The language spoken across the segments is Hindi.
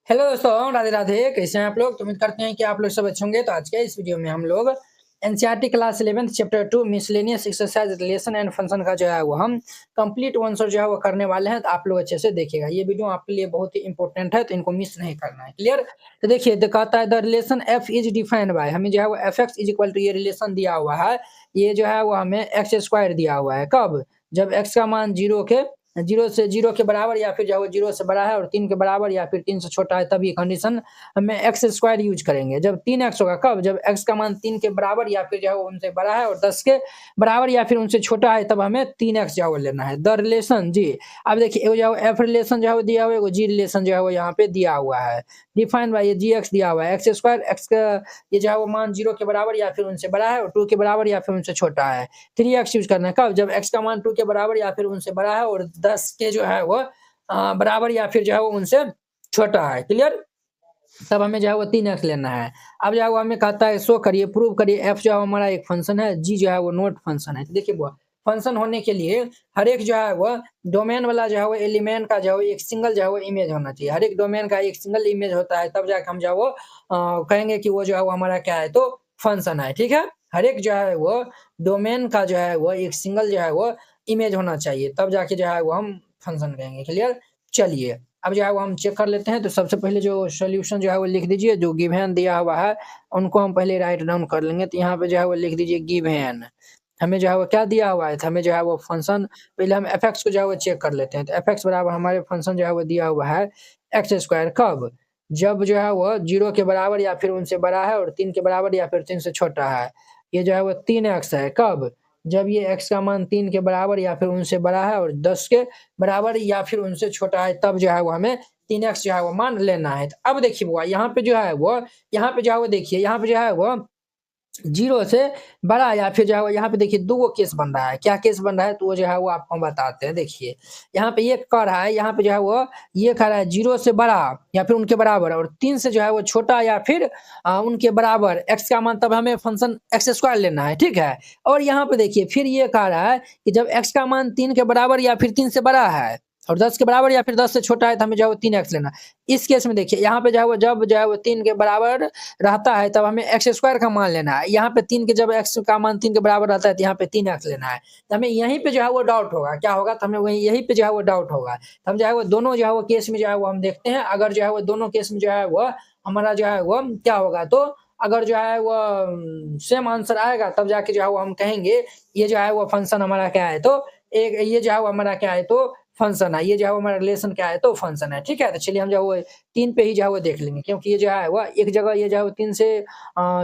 हेलो दोस्तों, राधे राधे। कैसे हैं आप लोग? तो उम्मीद करते हैं कि आप लोग सब अच्छे होंगे। तो आज के इस वीडियो में हम लोग NCERT class 11 chapter 2 miscellaneous exercise relation and function का जो है वो हम कंप्लीट आंसर जो है वो करने वाले हैं। तो आप लोग अच्छे से देखिएगा, ये वीडियो आपके लिए बहुत ही इंपॉर्टेंट है, तो इनको मिस नहीं करना है। क्लियर? तो देखिए, कहता है the relation F is defined by, हमें जो है वो F x is equal to ये रिलेशन दिया हुआ है। ये जो है वो हमें एक्स स्क्वायर दिया हुआ है। कब? जब एक्स का मान जीरो से जीरो के बराबर या फिर जो है वो जीरो से बड़ा है और 3 के बराबर या फिर 3 से छोटा है, तब ये कंडीशन हमें एक्स स्क्वायर यूज करेंगे। जब 3x होगा, कब? जब एक्स का मान 3 के बराबर या फिर जो है वो उनसे बड़ा है और 10 के बराबर या फिर उनसे छोटा है, तब हमें 3x जो है वो लेना है। द रिलेशन जी, अब देखिए एगो जो है एफ रिलेशन जो है वो दिया हुआ है, एगो जी रिलेशन जो है वो यहाँ पे दिया हुआ है। डिफाइन बाय ये जी एक्स दिया हुआ है, एक्स स्क्वायर एक्स का ये जो है वो मान 0 के बराबर या फिर उनसे बड़ा है और 2 के बराबर या फिर उनसे छोटा है। 3x यूज करना है, कब? जब x का मान 2 के बराबर या फिर उनसे बड़ा है और 10 के जो है वो बराबर या फिर जो है वो उनसे छोटा है। क्लियर? तब हमें जो है वो 3x लेना है। अब जो है वो हमें कहता है शो करिए, प्रूव करिए एफ जो है हमारा एक फंक्शन है, जी जो है वो नोट फंक्शन है। तो देखिए वो फंक्शन होने के लिए हर एक जो है वो डोमेन वाला जो है वो एलिमेंट का जो है वो एक सिंगल जो है वो इमेज होना चाहिए। हर एक डोमेन का एक सिंगल इमेज होता है, तब जाके हम जो है वो कहेंगे कि वो जो है वो हमारा क्या है, तो फंक्शन है। ठीक है? हर एक जो है वो डोमेन का जो है वो एक सिंगल जो है वो इमेज होना चाहिए, तब जाके जो है वो हम फंक्शन कहेंगे। क्लियर? चलिए, अब जो है वो हम चेक कर लेते हैं। तो सबसे पहले जो सॉल्यूशन जो है वो लिख दीजिए, जो गिवन दिया हुआ है उनको हम पहले राइट डाउन कर लेंगे। तो यहाँ पे जो है वो लिख दीजिए गिवन। हमें जो है वो क्या दिया हुआ है, तो हमें जो है वो फंक्शन, पहले हम एफ एक्स को जो है वो चेक कर लेते हैं। तो एफ एक्स बराबर हमारे फंक्शन जो है वो दिया हुआ है एक्स स्क्वायर। कब? जब जो है वो 0 के बराबर या फिर उनसे बड़ा है और 3 के बराबर या फिर 3 से छोटा है। ये जो है वो 3x है। कब? जब ये x का मान 3 के बराबर या फिर उनसे बड़ा है और 10 के बराबर या फिर उनसे छोटा है, तब जो है वो हमें 3x जो है वो मान लेना है। तो अब देखिए बुआ, यहाँ पे जो है वो देखिए यहाँ पे जो है वो 0 से बड़ा या फिर जो है वो यहाँ पे देखिए 2 केस बन रहा है। क्या केस बन रहा है, तो वो जो है वो आपको हम बताते हैं। देखिए, यहाँ पे ये कह रहा है, यहाँ पे जो है वो ये कह रहा है 0 से बड़ा या फिर उनके बराबर और 3 से जो है वो छोटा या फिर उनके बराबर x का मान, तब हमें फंक्शन एक्स स्क्वायर लेना है। ठीक है? और यहाँ पे देखिए फिर ये कह रहा है कि जब x का मान 3 के बराबर या फिर 3 से बड़ा है और 10 के बराबर या फिर 10 से छोटा है, तो हमें जो है वो 3x लेना है। इस केस में देखिए यहाँ पे जो है वो जब जो है वो 3 के बराबर रहता है, तब हमें एक्स स्क्वायर का मान लेना है। यहाँ पे 3 के जब एक्स का मान 3 के बराबर रहता है, तो यहाँ पे 3x लेना है। तो हमें यहीं पे जो है वो डाउट होगा, क्या होगा, तो हमें वहीं यहीं पे जो है वो डाउट होगा। तो हम जो है वो दोनों जो है वो केस में जो है वो हम देखते हैं। अगर जो है वो दोनों केस में जो है वो हमारा जो है वो क्या होगा, तो अगर जो है वो सेम आंसर आएगा, तब जाके जो है वो हम कहेंगे ये जो है वो फंक्शन हमारा क्या है, तो एक ये जो है वो हमारा क्या है, तो फंक्शन है। ये जो है वो हमारा रिलेशन क्या है, तो फंक्शन है। ठीक है? तो चलिए हम जो है वो 3 पे ही जो है वो देख लेंगे, क्योंकि ये जो है वो एक जगह ये जो है वो 3 से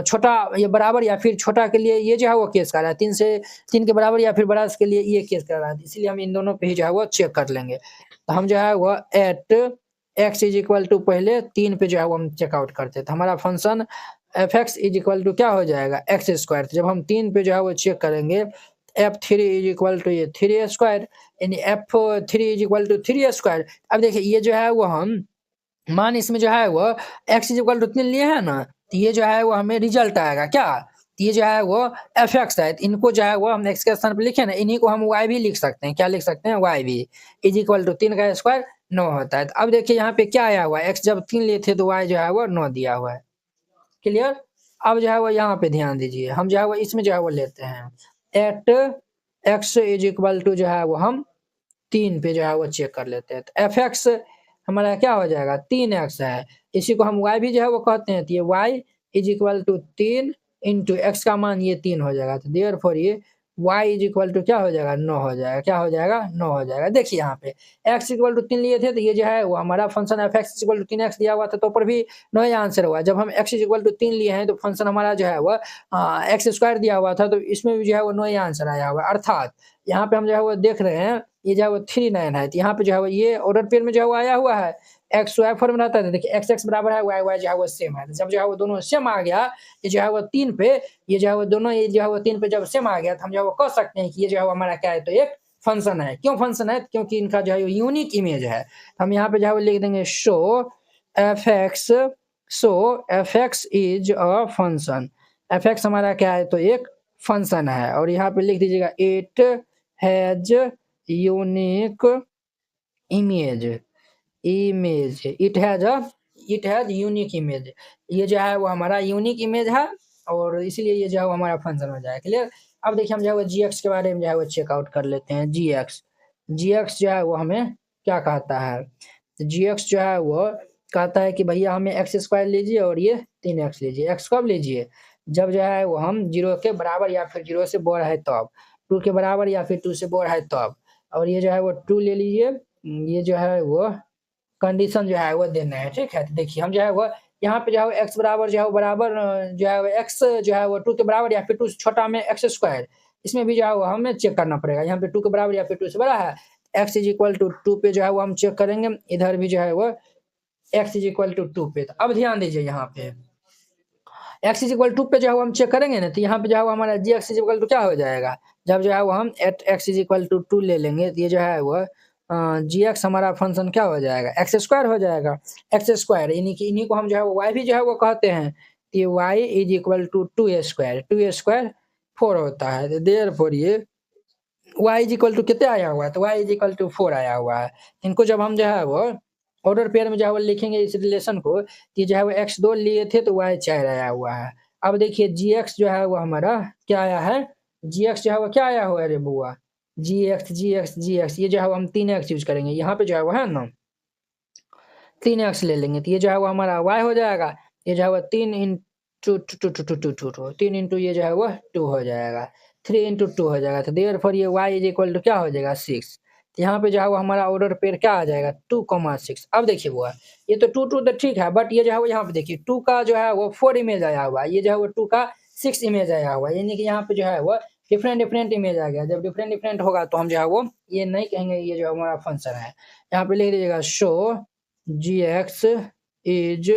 छोटा ये बराबर या फिर छोटा के लिए ये जो है वो केस कर रहा है, 3 के बराबर या फिर बड़ा के लिए ये केस कर रहा है। इसलिए हम इन दोनों पे ही जो है वो चेक कर लेंगे। तो हम जो है वो at x is equal to पहले 3 पे जो है वो हम चेकआउट करते हैं। तो हमारा function F x is equal to क्या हो जाएगा, एक्स स्क्वायर। जब हम 3 पे जो है वो चेक करेंगे, f3 इज इक्वल टू ये 3 स्क्वायर, यानी f3 is equal to 3 square. अब देखिए ये जो है वो हम मान इसमें जो है वो x इज इक्वल टू 3 लिए हैं ना, तो ये जो है वो हमें रिजल्ट आएगा क्या, तो ये जो है वो एफ एक्स है। तो इनको जो है वो हम एक्स के स्थान पर लिखे ना, इन्हीं को हम वाई भी लिख सकते हैं। क्या लिख सकते हैं, वाई भी इज इक्वल टू 3 का स्क्वायर 9 होता है। तो अब देखिए यहाँ पे क्या आया हुआ है, एक्स जब 3 लिए थे तो वाई जो है वो 9 दिया हुआ है। क्लियर? अब जो है वो यहाँ पे ध्यान दीजिए, हम जो है वो इसमें जो है वो लेते हैं at x is equal to जो है वो हम 3 पे जो है वो चेक कर लेते हैं। तो एफ एक्स हमारा क्या हो जाएगा, 3x है। इसी को हम y भी जो है वो कहते हैं। तो ये y is equal to 3 into x का मान ये 3 हो जाएगा। तो देयरफॉर ये y इज इक्वल टू क्या हो जाएगा, 9 हो जाएगा। क्या हो जाएगा, 9 हो जाएगा। देखिए यहाँ पे x इक्वल टू 3 लिए थे, तो ये जो है वो हमारा function F x equal to 3x दिया हुआ था, तो ऊपर भी 9 ही आंसर हुआ। जब हम x इक्वल टू 3 लिए हैं, तो फंक्शन हमारा जो है वो एक्स स्क्वायर दिया हुआ था, तो इसमें भी जो है वो 9 ही आंसर आया हुआ। अर्थात यहाँ पे हम जो है वो देख रहे हैं, ये जो है वो 39 है। तो यहाँ पे जो है वो ये ऑर्डर पेयर में जो है वो आया हुआ है, एक्स वाई फॉर्म में रहता है। देखिए एक्स एक्स बराबर है, वाई वाई जो है वो सेम है। जब जो है वो दोनों सेम आ गया, ये जो है वो 3 पे, ये जो है वो दोनों ये जो है वो 3 पे जब सेम आ गया, तो हम जो है वो कह सकते हैं कि ये जो है वो हमारा क्या है, तो एक फंक्शन है। क्यों फंक्शन है, क्योंकि इनका जो है यूनिक इमेज है। हम यहाँ पे जो है वो लिख देंगे show F x, so F x is a function. F x हमारा क्या है, तो एक फंक्शन है। और यहाँ पे लिख दीजिएगा it has unique image, it has a it has unique image. ये जो है वो हमारा यूनिक इमेज है और इसलिए ये जो है वो हमारा फंक्शन हो जाएगा। क्लियर। अब देखिए हम जो है वो जीएक्स के बारे में जो है वो चेकआउट कर लेते हैं। जीएक्स जो है वो हमें क्या कहता है, तो जीएक्स जो है वो कहता है कि भैया हमें एक्स स्क्वायर लीजिए और ये 3x लीजिए। एक्स कब लीजिए, जब जो है वो हम 0 के बराबर या फिर 0 से बड़ा है तब, 2 के बराबर या फिर 2 से बड़ा है तब। और ये जो है वो 2 ले लीजिए, ये जो है वो कंडीशन जो है वो देना है। ठीक है, तो देखिए हम जो है वो यहाँ पे जो है एक्स बराबर जो है वो बराबर जो है एक्स जो है वो 2 के बराबर या फिर 2 से छोटा में एक्स स्क्वायर, इसमें भी जो है वो हमें चेक करना पड़ेगा। यहाँ पे 2 के बराबर या फिर 2 से बड़ा है, एक्स इज इक्वल टू 2 पे जो है वो हम चेक करेंगे। इधर भी जो है वो एक्स इज इक्वल टू 2 पे। तो अब ध्यान दीजिए यहाँ पे एक्स इज इक्वल टू पे जो है वो हम चेक करेंगे ना, तो यहाँ पे जो है वो हमारा G x is equal to क्या हो जाएगा, जब जो है वो हम at x is equal to 2 ले लेंगे तो ये जो है वो जी एक्स हमारा फंक्शन क्या हो जाएगा, एक्स स्क्वायर हो जाएगा। एक्स स्क्वायर इन्हीं को हम जो है वो वाई भी जो है वो कहते हैं, तो ये y is equal to 2 square 4 होता है। तो देयरफॉर ये वाई इज इक्वल टू कितने आया हुआ है, तो वाई इज इक्वल टू 4 आया हुआ है। इनको जब हम जो है वो ऑर्डर पेयर में जो है वो लिखेंगे इस रिलेशन को, तो जो है वो x2 लिए थे तो y4 आया हुआ है। अब देखिए gx जो है वो हमारा क्या आया है, gx जो है वो क्या आया हुआ है रे बुआ, gx ये जो है वो हम 3x यूज करेंगे। यहाँ पे जो है वो है ना 3x ले लेंगे, तो ये जो है वो हमारा y हो जाएगा। ये जो है वो 3 into two two two two two two 3 into ये जो है वो 2 हो जाएगा, 3 इंटू 2 हो जाएगा। तो देयरफॉर ये y इज इक्वल टू क्या हो जाएगा 6। तो यहाँ पे जो है वो हमारा ऑर्डर पेयर क्या आ जाएगा 2,6। अब देखिए वो ये तो 2 तो ठीक है, बट ये जो है वो यहाँ पे देखिए 2 का जो है वो 4 इमेज आया हुआ है, ये जो है वो 2 का 6 इमेज आया हुआ है, यानी कि यहाँ पे जो है वो डिफरेंट इमेज आ गया। जब डिफरेंट होगा तो हम जो है वो ये नहीं कहेंगे ये जो हमारा फंक्शन है। यहाँ पे लिख दीजिएगा show gx is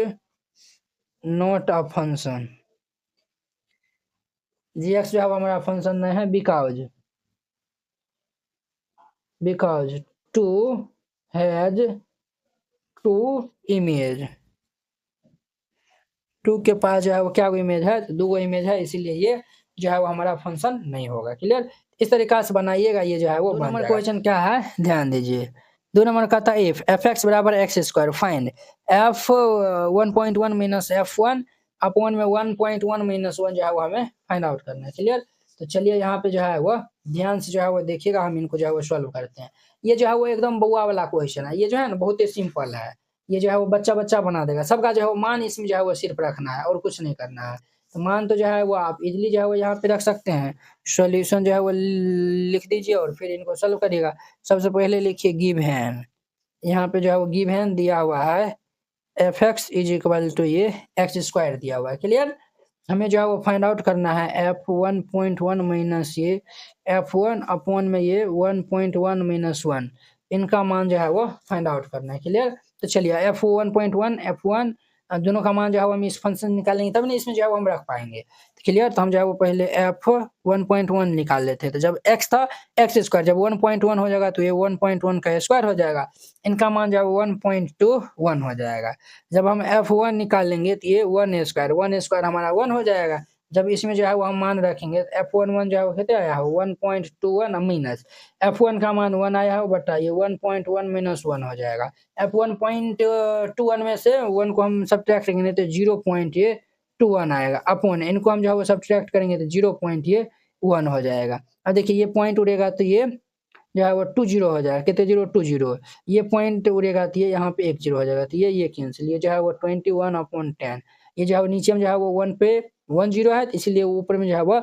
not a function। gx जो है वो हमारा फंक्शन नहीं है, बिकॉज 2 हैज 2 इमेज, 2 के पास जो है वो क्या इमेज है, तो 2 इमेज है, इसीलिए ये जो है वो हमारा फंक्शन नहीं होगा। क्लियर। इस तरीका से बनाइएगा, ये जो है वो बन जाएगा। क्वेश्चन क्या है ध्यान दीजिए, 2 नंबर का था इफ एफ एक्स बराबर x square find F 1.1 minus f1 upon में 1.1 माइनस 1 जो है वो हमें फाइंड आउट करना है। क्लियर। तो चलिए यहाँ पे जो है वो ध्यान से जो है वो देखिएगा, हम इनको जो है वो सॉल्व करते हैं। ये जो है वो एकदम बउआ वाला क्वेश्चन है, ये जो है ना बहुत ही सिंपल है, ये जो है वो बच्चा बना देगा। सबका जो है वो मान इसमें जो है वो सिर्फ रखना है और कुछ नहीं करना है। तो मान तो जो है वो आप इजीली जो है वो यहाँ पे रख सकते हैं। सॉल्यूशन जो है वो लिख दीजिए और फिर इनको सॉल्व करिएगा। सबसे पहले लिखिए गिवन, यहाँ पे जो है वो गिवन दिया हुआ है F x is equal to ये एक्स स्क्वायर दिया हुआ है। क्लियर। हमें जो है वो फाइंड आउट करना है एफ 1.1 माइनस ये f1 अपॉन में ये 1.1 माइनस 1, इनका मान जो है वो फाइंड आउट करना है। क्लियर। तो चलिए एफ 1.1 f1 दोनों का मान जो है हम इस फंक्शन निकालेंगे तब नहीं इसमें जो है वो हम रख पाएंगे। तो क्लियर। तो हम जो है वो पहले एफ 1.1 निकाल लेते हैं, तो जब x था एक्स स्क्वायर, जब 1.1 हो जाएगा तो ये 1.1 का स्क्वायर हो जाएगा, इनका मान जो है 1.21 हो जाएगा। जब हम f1 निकालेंगे तो ये 1 स्क्वायर हमारा 1 हो जाएगा। जब इसमें जो है वो हम मान रखेंगे f1 जो है वो कितने आया हो 1.21 माइनस f1 का मान 1 आया हो बटा ये 1.1 माइनस 1 हो जाएगा। f1.21 में से 1 को हम सब्ट्रैक्ट करेंगे तो 0.21 आएगा, अपॉन इनको हम जो है वो सब्ट्रैक्ट करेंगे तो 0.1 हो जाएगा। अब देखिए ये पॉइंट उड़ेगा तो ये जो है वो 20 हो जाएगा, कितने 0 ये पॉइंट उड़ेगा तो ये यहाँ पे 1 0 हो जाएगा, तो ये कैंसिल, ये जो है वो 21/10। ये जो है नीचे में जो है वो 1 पे 1 0 है, तो इसलिए ऊपर में जो है वो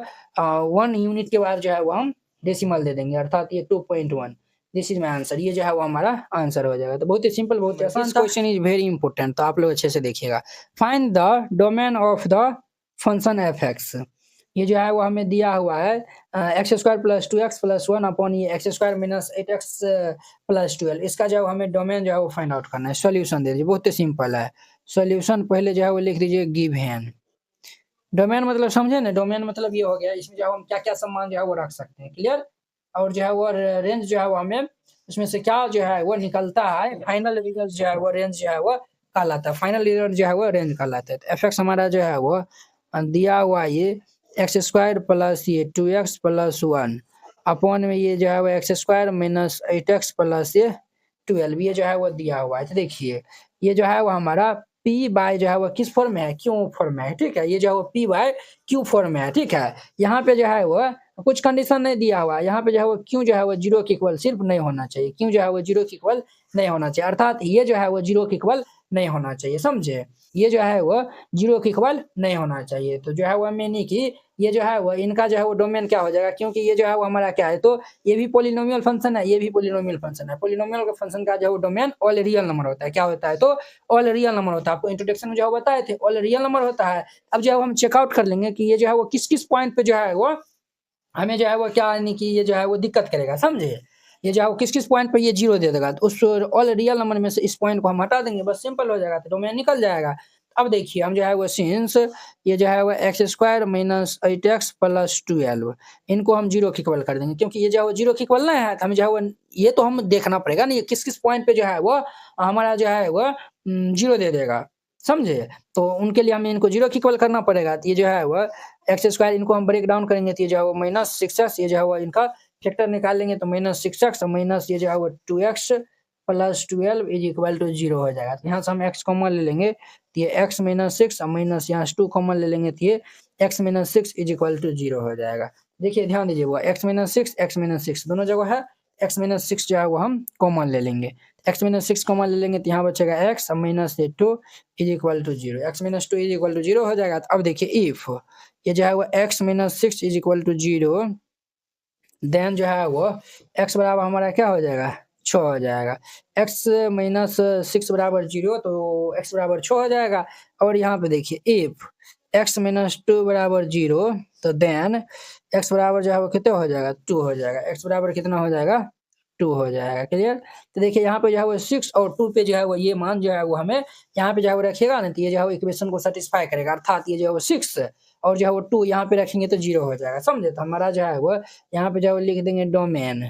1 यूनिट के बाद जो है वो हम डेसिमल दे देंगे, अर्थात ये 2.1। दिस इज माय आंसर, ये जो है वो हमारा आंसर हो जाएगा। तो बहुत ही सिंपल, बहुत ही आसान। क्वेश्चन इज वेरी इंपॉर्टेंट, तो आप लोग अच्छे से देखिएगा। Find the domain of the function F x. ये जो है वो हमें दिया हुआ है x square plus 2x plus 1 upon ये x square minus 8x plus 12, इसका जो हमें डोमेन जो है वो फाइंड आउट करना है। सॉल्यूशन दे दीजिए, बहुत ही सिंपल है। सॉल्यूशन पहले जो है वो लिख दीजिए गिवन। डोमेन मतलब समझे ना, डोमेन मतलब ये हो गया इसमें जो है हम क्या क्या सम्मान जो है वो रख सकते हैं। क्लियर। और जो है वो रेंज जो है वो हमें उसमें से क्या जो है वो निकलता है, फाइनल रिजल्ट जो है वो रेंज जो है वो कहलाता है, फाइनल रिजल्ट जो है वो रेंज कहलाता है। तो एफ एक्स हमारा जो है वो दिया हुआ ये एक्स स्क्वायर प्लस ये 2x प्लस 1 अपॉन में ये जो है वो x square minus 8x plus ये 12, ये जो है वो दिया हुआ है। तो देखिए ये जो है वो हमारा पी बाय जो है वो किस फॉर्म में है, क्यू फॉर्म में है, ठीक है। ये जो है वो पी बाय क्यू फॉर्म में है, ठीक है। यहाँ पे जो है वो कुछ कंडीशन नहीं दिया हुआ है, यहाँ पे जो है वो क्यू जो है वो 0 के इक्वल सिर्फ नहीं होना चाहिए, क्यू जो है वो 0 के इक्वल नहीं होना चाहिए, अर्थात ये जो है वो 0 के इक्वल नहीं होना चाहिए, समझे। ये जो है वो 0 के इक्वल नहीं होना चाहिए। तो जो है वो यानी कि ये जो है वो इनका जो है वो डोमेन क्या हो जाएगा, क्योंकि ये जो है वो हमारा क्या है, तो ये भी पॉलिनोमियल फंक्शन है, ये भी पॉलिनोमियल फंक्शन है। पॉलिनोमियल फंक्शन का जो है वो डोमेन ऑल रियल नंबर होता है, क्या होता है, तो ऑल रियल नंबर होता है। आपको इंट्रोडक्शन में जो है बताए थे ऑल रियल नंबर होता है। अब जो है हम चेकआउट कर लेंगे कि ये जो है वो किस किस पॉइंट पे जो है वो हमें जो है वो क्या यानी कि ये जो है वो दिक्कत करेगा, समझे। ये जो है वो किस किस पॉइंट पे ये 0 दे देगा, तो उस ऑल रियल नंबर में से इस पॉइंट को हम हटा देंगे, बस सिंपल हो जाएगा, तो डोमेन निकल जाएगा। अब देखिए हम जो है वो सिंस ये जो है वो x square minus 8x plus 12 इनको हम 0 के इक्वल कर देंगे, क्योंकि ये जो है वो 0 के इक्वल नहीं है, तो हमें जो है वो ये तो हम देखना पड़ेगा ना, ये किस किस पॉइंट पे जो है वो हमारा जो है वो 0 दे देगा, समझे। तो उनके लिए हमें इनको 0 के इक्वल करना पड़ेगा। तो ये जो है वो एक्स स्क्वायर इनको हम ब्रेक डाउन करेंगे, तो ये जो है वो माइनस 6x, ये जो है वो इनका फैक्टर निकाल लेंगे, तो माइनस 6x माइनस ये जो है वो 2x plus 12 is equal to 0 हो जाएगा। तो यहाँ से हम x कॉमन ले लेंगे, तो ये x माइनस 6 माइनस यहाँ से 2 कॉमन ले लेंगे, तो ये x minus 6 is equal to 0 हो जाएगा। देखिए ध्यान दीजिए, वो x माइनस 6 दोनों जगह है, x माइनस 6 जो है वो हम कॉमन ले लेंगे, x माइनस 6 कॉमन ले लेंगे, तो यहाँ बचेगा x minus 2 is equal to 0, x minus 2 is equal to 0 हो जाएगा। तो अब देखिए इफ ये जो है वो x minus 6 is equal to 0, then जो है वो x बराबर हमारा क्या हो जाएगा, 6 हो जाएगा। x माइनस 6 बराबर 0, तो x बराबर 6 हो जाएगा। और यहाँ पे देखिए इफ x माइनस 2 बराबर 0, तो देन x बराबर जो है वो कितना हो जाएगा, 2 हो जाएगा। x बराबर कितना हो जाएगा, 2 हो जाएगा, क्लियर। तो देखिए यहाँ पे जो है वो 6 और 2 पे जो है वो ये मान जो है वो हमें यहाँ पे जो है वो रखिएगा ना, तो ये जो है वो इक्वेशन को सेटिस्फाई करेगा, अर्थात ये जो है वो 6 और जो है वो 2 यहाँ पे रखेंगे तो 0 हो जाएगा, समझे। तो हमारा जो है वो यहाँ पे जो है वो लिख देंगे डोमेन,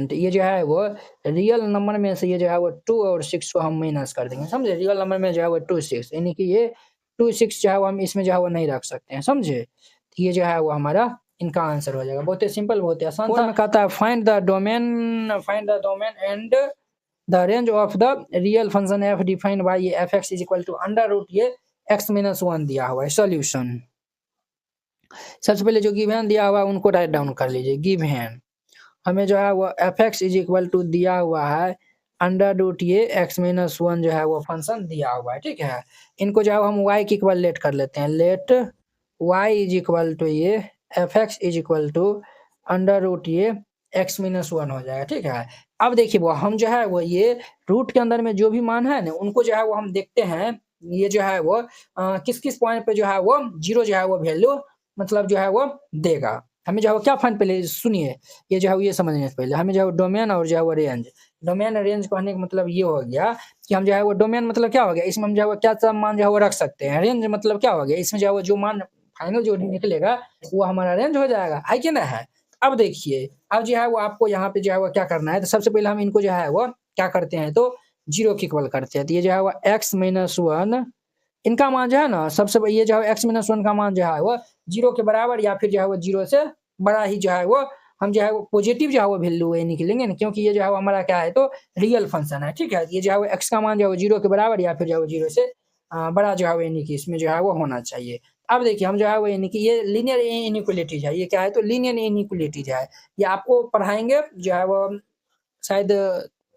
तो ये जो है वो रियल नंबर में से ये जो है वो 2 और 6 को हम माइनस कर देंगे, समझे। रियल नंबर में जो है वो 2 6 यानी कि ये 2 6 जो है वो हम इसमें जो है वो नहीं रख सकते हैं, समझे। तो ये जो है वो हमारा इनका आंसर हो जाएगा, बहुत ही सिंपल, बहुत ही आसान था। कहता है find the domain and the range of the real function f defined by ये f x is equal to under root ये x माइनस 1 दिया हुआ है। सॉल्यूशन सबसे पहले जो गिवन दिया हुआ है उनको राइट डाउन कर लीजिए। गिवन हमें जो है वो F x is equal to दिया हुआ है अंडर रूट ये x माइनस 1 जो है वो फंक्शन दिया हुआ है, ठीक है। इनको जो है हम y के इक्वल लेट कर लेते हैं, let y is equal to ये f x is equal to under root ये x माइनस 1 हो जाएगा, ठीक है। अब देखिए वो हम जो है वो ये रूट के अंदर में जो भी मान है ना उनको जो है वो हम देखते हैं, ये जो है वो किस किस पॉइंट पे जो है वो 0 जो है वो वैल्यू मतलब जो है वो देगा। हमें जो है वो क्या फाइंड, पहले सुनिए, ये जो है ये समझने से पहले हमें जो है डोमेन और जो है वो रेंज, डोमेन रेंज कहने का मतलब ये हो गया कि हम जो है वो डोमेन मतलब क्या हो गया, इसमें हम जो है वो क्या सब मान जो है वो रख सकते हैं। रेंज मतलब क्या हो गया, इसमें जो है वो जो मान फाइनल जो निकलेगा वो हमारा रेंज हो जाएगा, है कि ना है। अब देखिए अब जो है वो आपको यहाँ पे जो है वो क्या करना है, तो सबसे पहले हम इनको जो है वो क्या करते हैं, तो 0 के इक्वल करते हैं। तो ये जो है वो x माइनस 1 इनका मान जो है ना, सबसे ये जो है x माइनस 1 का मान जो है वो 0 के बराबर या फिर जो है वो 0 से बड़ा ही जो है वो हम जो है वो पॉजिटिव जो है वो वैल्यू निकलेंगे ना, क्योंकि ये जो है वो हमारा क्या है, तो रियल फंक्शन है, ठीक है। ये जो है वो x का मान जो है वो 0 के बराबर या फिर जो है वो 0 से बड़ा जो है वो यानी कि इसमें जो है वो होना चाहिए। अब देखिए हम जो है वो यानी कि ये लीनियर इनइक्वालिटीज है, ये क्या है, तो लीनियर इनइक्वालिटीज है। ये आपको पढ़ाएंगे जो है वो शायद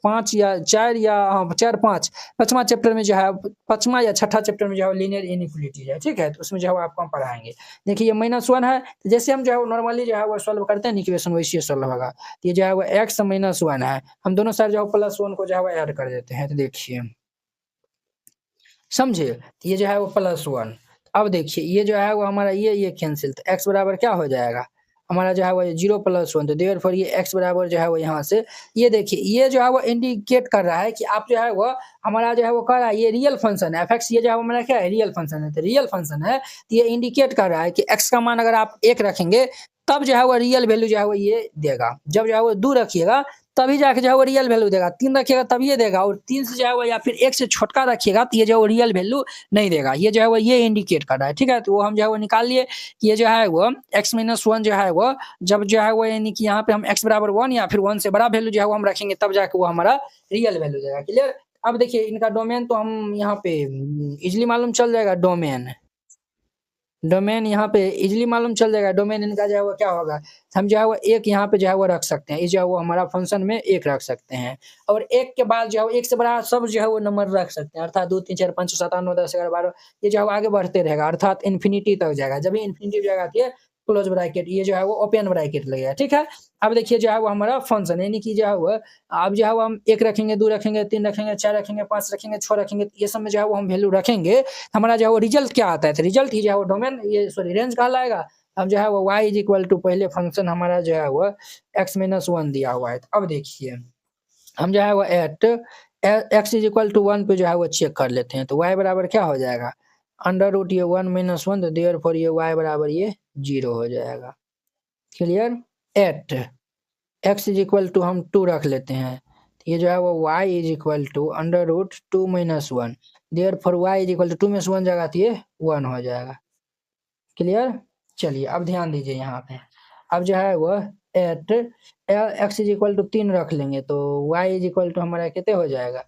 5 या 4 या 4-5 5वां चैप्टर में जो है 5वां या 6ठा चैप्टर में जो है लीनियर इनइक्वालिटीज है, ठीक है। तो उसमें जो है आपको हम पढ़ाएंगे। देखिए ये -1 है, तो जैसे हम जो है वो नॉर्मली जो है वो सॉल्व करते हैं इक्वेशन वैसे सॉल्व होगा। तो ये जो है वो x -1 है, हम दोनों साइड जो है +1 को जो है वो ऐड कर देते हैं, तो देखिए समझे। तो ये जो है वो +1, अब देखिए ये जो है वो हमारा ये कैंसिल, तो x बराबर क्या हो जाएगा हमारा जो है वो 0 + 1, तो देयरफॉर ये x बराबर जो है वो यहाँ से ये देखिए ये जो है वो इंडिकेट कर रहा है कि आप जो है वो हमारा जो है वो कह रहा है ये रियल फंक्शन है f(x), ये जो है वो हमारा क्या है, रियल फंक्शन है। तो रियल फंक्शन है तो ये इंडिकेट कर रहा है कि x का मान अगर आप 1 रखेंगे तब जो है वो रियल वैल्यू जो है वो ये देगा, जब जो है वो 2 रखिएगा तभी जाके जो है वो रियल वैल्यू देगा, 3 रखिएगा तब ये देगा, और 3 से जो है वो या फिर 1 से छोटका रखिएगा तो ये जो है वो रियल वैल्यू नहीं देगा। ये जो है वो ये इंडिकेट कर रहा है, ठीक है। तो वो हम जो है वो निकाल लिए कि ये जो है वो x माइनस 1 जो है वो जब जो है वो यानी कि यहाँ पे हम x बराबर 1 या फिर 1 से बड़ा वैल्यू जो है वो हम रखेंगे तब जाके वो हमारा रियल वैल्यू देगा, क्लियर। अब देखिए इनका डोमेन तो हम यहाँ पे इजीली मालूम चल जाएगा। डोमेन यहाँ पे इजीली मालूम चल जाएगा। डोमेन इनका जो है वो क्या होगा, हम जो है वो एक यहाँ पे जो है वो रख सकते हैं। ये जो है वो हमारा फंक्शन में एक रख सकते हैं, और एक के बाद जो है वो एक से बड़ा सब जो है वो नंबर रख सकते हैं, अर्थात 2 3 4 5 6 7 8 9 10 11 12, ये जो है वो आगे बढ़ते रहेगा, अर्थात इन्फिनिटी तक जाएगा। जब भी इन्फिनिटी जाएगा तो ये क्लोज ब्रैकेट, ये जो है वो ओपन ब्रैकेट लगेगा, ठीक है। अब देखिए जो है वो हमारा फंक्शन, यानी कि जो है वो अब जो है वो हम 1 रखेंगे, 2 रखेंगे, 3 रखेंगे, 4 रखेंगे, 5 रखेंगे, 6 रखेंगे, ये सब में जो है वो हम वैल्यू रखेंगे, हमारा जो है वो रिजल्ट क्या आता है, तो रिजल्ट ही जो है वो डोमेन, ये सॉरी रेंज कहलाएगा। अब जो है वो y इज इक्वल टू, पहले फंक्शन हमारा जो है वो x माइनस 1 दिया हुआ है। तो अब देखिए हम जो है वो at x is equal to 1 पे जो है वो चेक कर लेते हैं, तो y बराबर क्या हो जाएगा, अंडर रूट ये 1 माइनस 1, तो देयरफॉर ये y बराबर ये 0 हो जाएगा। Clear. At x is equal to हम 2 रख लेते हैं, तो ये जो है वो y is equal to under root 2 minus 1, therefore y is equal to 2 minus 1 जगह तो ये 1 हो जाएगा। क्लियर। चलिए अब ध्यान दीजिए यहाँ पे, अब जो है वो at x is equal to 3 रख लेंगे, तो y इज इक्वल टू हमारा कितने हो जाएगा,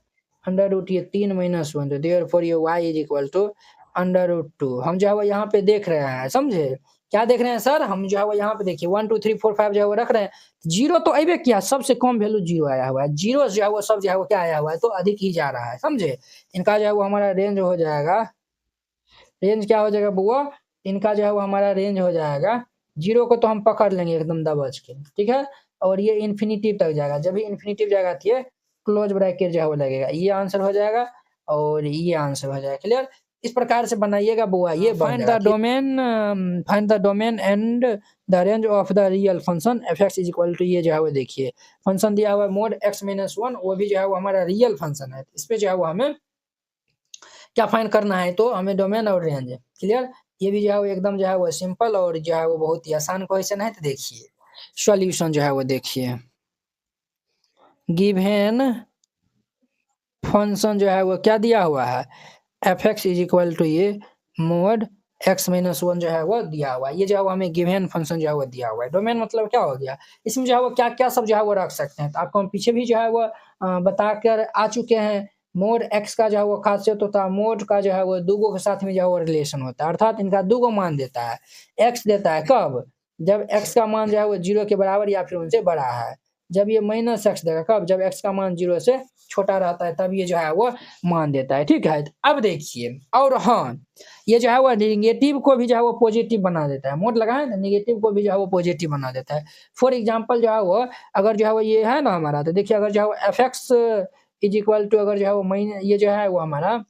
अंडर रूट ये 3 माइनस 1, तो देयरफॉर ये y is equal to under root 2। हम जो है वो यहाँ पे देख रहे हैं, समझे क्या देख रहे हैं सर, हम जो है वो यहाँ पे देखिए 1 2 3 4 5 जो है वो रख रहे हैं, जीरो तो अबे किया, सबसे कम वैल्यू जीरो आया हुआ है, जीरो जो है वो सब जो है वो क्या आया हुआ है, तो अधिक ही जा रहा है, समझे। इनका जो है वो हमारा रेंज हो जाएगा, रेंज क्या हो जाएगा बुआ, इनका जो है वो हमारा रेंज हो जाएगा, जीरो को तो हम पकड़ लेंगे एकदम दबच के, ठीक है, और ये इन्फिनिटी तक जाएगा, जब भी इन्फिनिटी जाएगा तो ये क्लोज ब्रैकेट जो है वो लगेगा, ये आंसर हो जाएगा और ये आंसर हो जाएगा। क्लियर। इस प्रकार से बनाइएगा बुआ, ये find the domain and the range of the real function F x is equal to, ये जो है वो देखिए फंक्शन दिया हुआ है मोड एक्स माइनस 1, वो भी जो है वो हमारा रियल फंक्शन है, इस पे जो है वो हमें क्या फाइंड करना है, तो हमें डोमेन और रेंज। क्लियर। ये भी जो है वो एकदम जो है वो सिंपल और जो है वो बहुत ही आसान क्वेश्चन है। तो देखिए सॉल्यूशन जो है वो देखिए, गिवन फंक्शन जो है वो क्या दिया हुआ है, F x is equal to ये मोड एक्स माइनस 1 जो है वो दिया हुआ है, ये जो है वो हमें गिवन फंक्शन जो है वो दिया हुआ है। डोमेन मतलब क्या हो गया, इसमें जो है वो क्या क्या सब जो है वो रख सकते हैं, तो आपको हम पीछे भी जो है वो बताकर आ चुके हैं। मोड एक्स का जो है वो खासियत होता है, मोड का जो है वो दूगो के साथ में जो है वो रिलेशन होता है, अर्थात इनका दूगो मान देता है। एक्स देता है कब, जब एक्स का मान जो है वो 0 के बराबर या फिर उनसे बड़ा है। जब ये माइनस एक्स देगा कब, जब एक्स का मान 0 से छोटा रहता है, तब ये जो है वो मान देता है, ठीक है। अब देखिए, और हाँ ये जो है वो नेगेटिव को भी जो है वो पॉजिटिव बना देता है, मोड लगा है ना, नेगेटिव को भी जो है वो पॉजिटिव बना देता है। फॉर एग्जांपल जो है वो अगर जो है वो ये है ना हमारा, तो देखिए अगर जो है वो F x is equal to, अगर जो है वो ये जो है वो हमारा,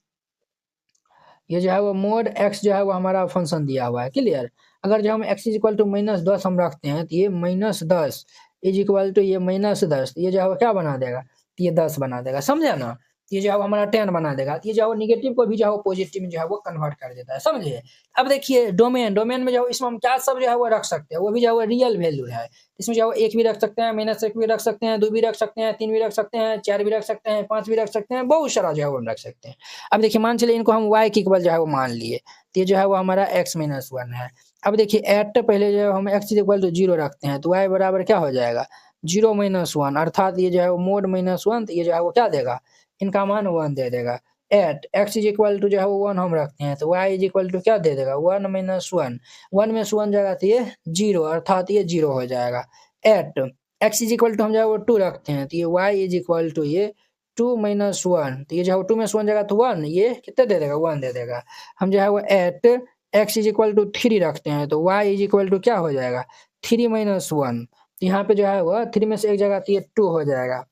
ये जो है वो मोड एक्स जो है वो हमारा फंक्शन दिया हुआ है। क्लियर। अगर जो हम x is equal to minus 10 हम रखते हैं, तो ये माइनस 10 इज इक्वल टू ये माइनस 10, ये जो है वो क्या बना देगा, तो ये 10 बना देगा, समझे ना। ये जो है वो हमारा 10 बना देगा, ये जो है वो निगेटिव को भी जो है वो पॉजिटिव में जो है वो कन्वर्ट कर देता है, समझे। अब देखिए डोमेन, डोमेन में जो है इसमें हम क्या सब जो है वो रख सकते हैं, वो भी जो है वो रियल वैल्यू है। इसमें जो है वो 1 भी रख सकते हैं, माइनस 1 भी रख सकते हैं, 2 भी रख सकते हैं, 3 भी रख सकते हैं, 4 भी रख सकते हैं, 5 भी रख सकते हैं, बहुत सारा जो है वो हम रख सकते हैं। अब देखिए मान चलिए इनको हम y के इक्वल जो है वो मान लिए, तो ये जो है वो हमारा x माइनस 1 है। अब देखिए एट पहले जो हम x इक्वल टू 0 रखते हैं, तो y बराबर क्या हो जाएगा, 0 माइनस 1, अर्थात ये जो है वो मोड माइनस 1, तो ये जो है वो क्या देगा, इनका मान 1 दे देगा। At x is equal to जो है वो 1 हम रखते हैं, तो y इज इक्वल टू क्या दे देगा, 1 माइनस 1, 1 में से 1 जाएगा तो ये 0, अर्थात ये 0 हो जाएगा। At x is equal to हम जो है वो 2 रखते हैं, तो ये y इज इक्वल टू ये 2 माइनस 1, तो ये जो है 2 में से 1 जाएगा तो 1, ये कितने दे देगा, 1 दे देगा। हम जो है वो at x is equal to 3 रखते हैं, तो y इज इक्वल टू क्या हो जाएगा, 3 माइनस 1, तो यहाँ पे जो है वो 3 में से एक जगह तो ये 2 हो जाएगा,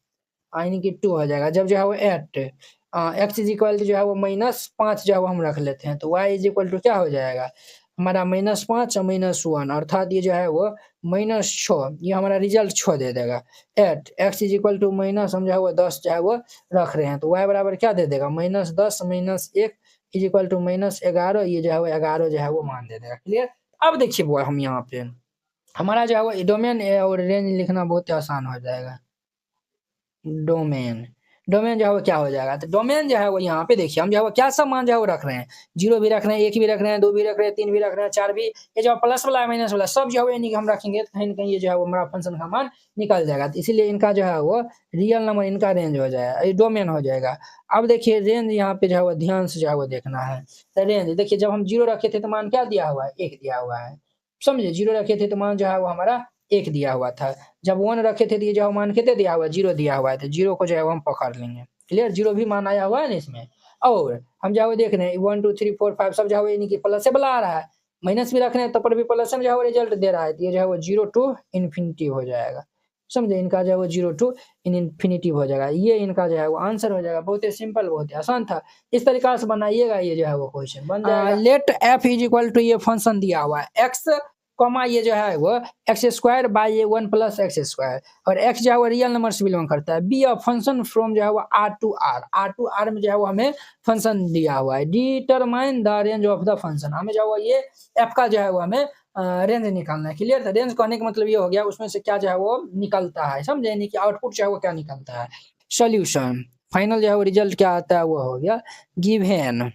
यानी कि 2 हो जाएगा। जब जो है वो at x is equal to जो है वो माइनस 5 जो है वो हम रख लेते हैं, तो y इज इक्वल टू क्या हो जाएगा, हमारा माइनस 5 और माइनस 1, अर्थात ये जो है वो माइनस 6, ये हमारा रिजल्ट 6 दे देगा। At x is equal to minus हम जो है वो 10 जो है वो रख रहे हैं, तो y बराबर क्या दे देगा, minus 10 minus 1 is equal to minus 11, ये जो है वो 11 जो है वो मान दे देगा। क्लियर। अब देखिए वो हम यहाँ पे हमारा जो है वो डोमेन और रेंज लिखना बहुत आसान हो जाएगा। डोमेन, डोमेन जो है वो क्या हो जाएगा, तो डोमेन जो है वो यहाँ पे देखिए हम जो है वो क्या सब मान जो है वो रख रहे हैं, 0 भी रख रहे हैं, 1 भी रख रहे हैं, 2 भी रख रहे हैं, 3 भी रख रहे हैं, 4 भी, ये जो प्लस वाला माइनस वाला सब जो है यानी कि हम रखेंगे तो कहीं ना कहीं ये जो है वो हमारा फंक्शन का मान निकल जाएगा, तो इसीलिए इनका जो है वो रियल नंबर इनका रेंज हो जाएगा, ये डोमेन हो जाएगा। अब देखिए रेंज यहाँ पे जो है वो ध्यान से जो है वो देखना है, तो रेंज देखिए जब हम 0 रखे थे तो मान क्या दिया हुआ है, 1 दिया हुआ है, समझे, 0 रखे थे तो मान जो है वो हमारा 1 दिया हुआ था, जब 1 रखे थे तो ये जो मान कितने दिया हुआ है, 0 दिया हुआ है, तो 0 को जो है वो हम पकड़ लेंगे, क्लियर, 0 भी मान आया हुआ है ना इसमें। और हम जो है देख रहे हैं 1 2 3 4 5 सब जो है यानी कि प्लस से बुला आ रहा है, माइनस भी रख रहे हैं तब पर भी प्लस में जो है वो रिजल्ट दे रहा है, तो ये जो है वो 0 टू इन्फिनिटी हो जाएगा, समझे, इनका जो है वो 0 टू इन्फिनिटी हो जाएगा, ये इनका जो है वो आंसर हो जाएगा। बहुत ही सिंपल, बहुत ही आसान था, इस तरीका से बनाइएगा, ये जो है वो क्वेश्चन बन जाएगा। Let f is equal to ये फंक्शन दिया हुआ है एक्स कॉमा ये जो है वो एक्स स्क्वायर बाई ये 1 प्लस एक्स स्क्वायर, और एक्स जो है वो रियल नंबर से बिलोंग करता है, बी अ फंक्शन फ्रॉम जो है वो आर में जो है वो हमें फंक्शन दिया हुआ है, determine the range of the function, हमें जो है वो ये एफ का जो है वो हमें रेंज निकालना है, क्लियर था। रेंज कहने का मतलब ये हो गया उसमें से क्या जो है वो निकलता है, समझे, यानी कि आउटपुट जो है वो क्या निकलता है। सॉल्यूशन फाइनल जो है वो रिजल्ट क्या आता है वो हो गया गिवन,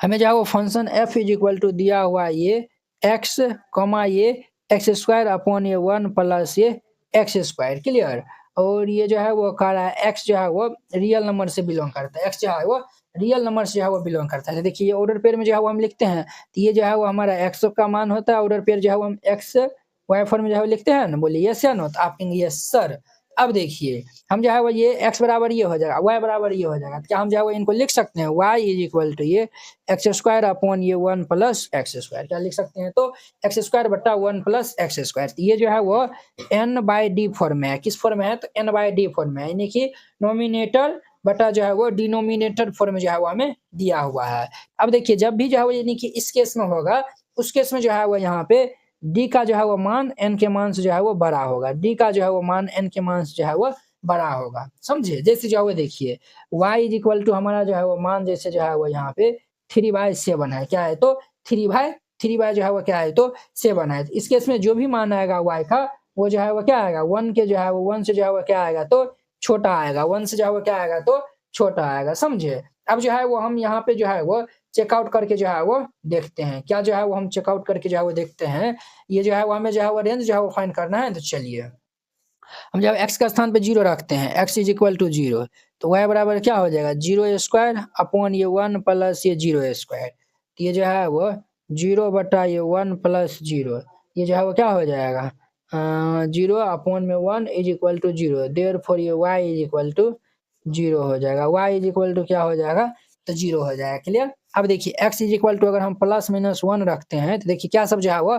हमें जो है वो function f is equal to दिया हुआ है ये एक्स कॉमा ये एक्स स्क्वायर अपॉन ये 1 प्लस ये एक्स स्क्वायर, क्लियर, और ये जो है वो कह रहा है एक्स जो है वो रियल नंबर से बिलोंग करता है, एक्स जो है वो रियल नंबर से जो है वो बिलोंग करता है, तो देखिए ये ऑर्डर पेयर में जो है वो हम लिखते हैं, तो ये जो है वो हमारा एक्स का मान होता है, ऑर्डर पेयर जो है वो हम एक्स वाई फॉर्म में जो है वो लिखते हैं ना, बोलिए यस या नो, तो आप कहेंगे यस सर। अब देखिए हम जो है वो ये x बराबर ये हो जाएगा, y बराबर ये हो जाएगा, क्या हम जो है वो इनको लिख सकते हैं y इज इक्वल टू ये एक्स स्क्वायर अपॉन ये 1 प्लस एक्स स्क्वायर, क्या लिख सकते हैं, तो एक्स स्क्वायर बट्टा 1 प्लस एक्स स्क्वायर, ये जो है वो n बाई डी फॉर्म में है, किस फॉर्म में है, तो n बाई डी फॉर्म में है, यानी कि नोमिनेटर बटा जो है वो डिनोमिनेटर फॉर्म में जो है वो हमें दिया हुआ है। अब देखिए जब भी जो है वो यानी कि इस केस में होगा, उस केस में जो है वो यहाँ पे डी का जो है वो मान n के मान से जो है वो बड़ा होगा, डी का जो है वो मान n के मान से जो है वो बड़ा होगा, समझे, जैसे जो है वो देखिए y इज इक्वल टू हमारा जो है वो मान जैसे जो है वो यहाँ पे 3/7 है, क्या है, तो 3/3 जो है वो क्या है, तो 7 है, इस केस में जो भी मान आएगा y का वो जो है वो क्या आएगा, 1 के जो है वो 1 से जो है वो क्या आएगा, तो छोटा आएगा, 1 से जो है वो क्या आएगा, तो छोटा आएगा, समझे। अब जो है वो हम यहाँ पे जो है वो चेकआउट करके जो है वो देखते हैं, क्या जो है वो हम चेकआउट करके जो है वो देखते हैं, ये जो है वो हमें जो है वो रेंज जो है वो फाइंड करना है, तो चलिए हम जब x का स्थान पे 0 रखते हैं, x इज इक्वल टू 0, तो y बराबर क्या हो जाएगा, 0 स्क्वायर अपॉन ये 1 प्लस ये 0 स्क्वायर, ये जो है वो 0 बटा ये 1 प्लस 0, ये जो है वो क्या हो जाएगा 0 अपॉन में 1 इज इक्वल टू 0, देयरफॉर ये y इज इक्वल टू 0 हो जाएगा, y इज इक्वल टू क्या हो जाएगा, तो 0 हो जाएगा, क्लियर। अब देखिए x इज इक्वल टू अगर हम प्लस माइनस 1 रखते हैं तो देखिए क्या सब जो है वो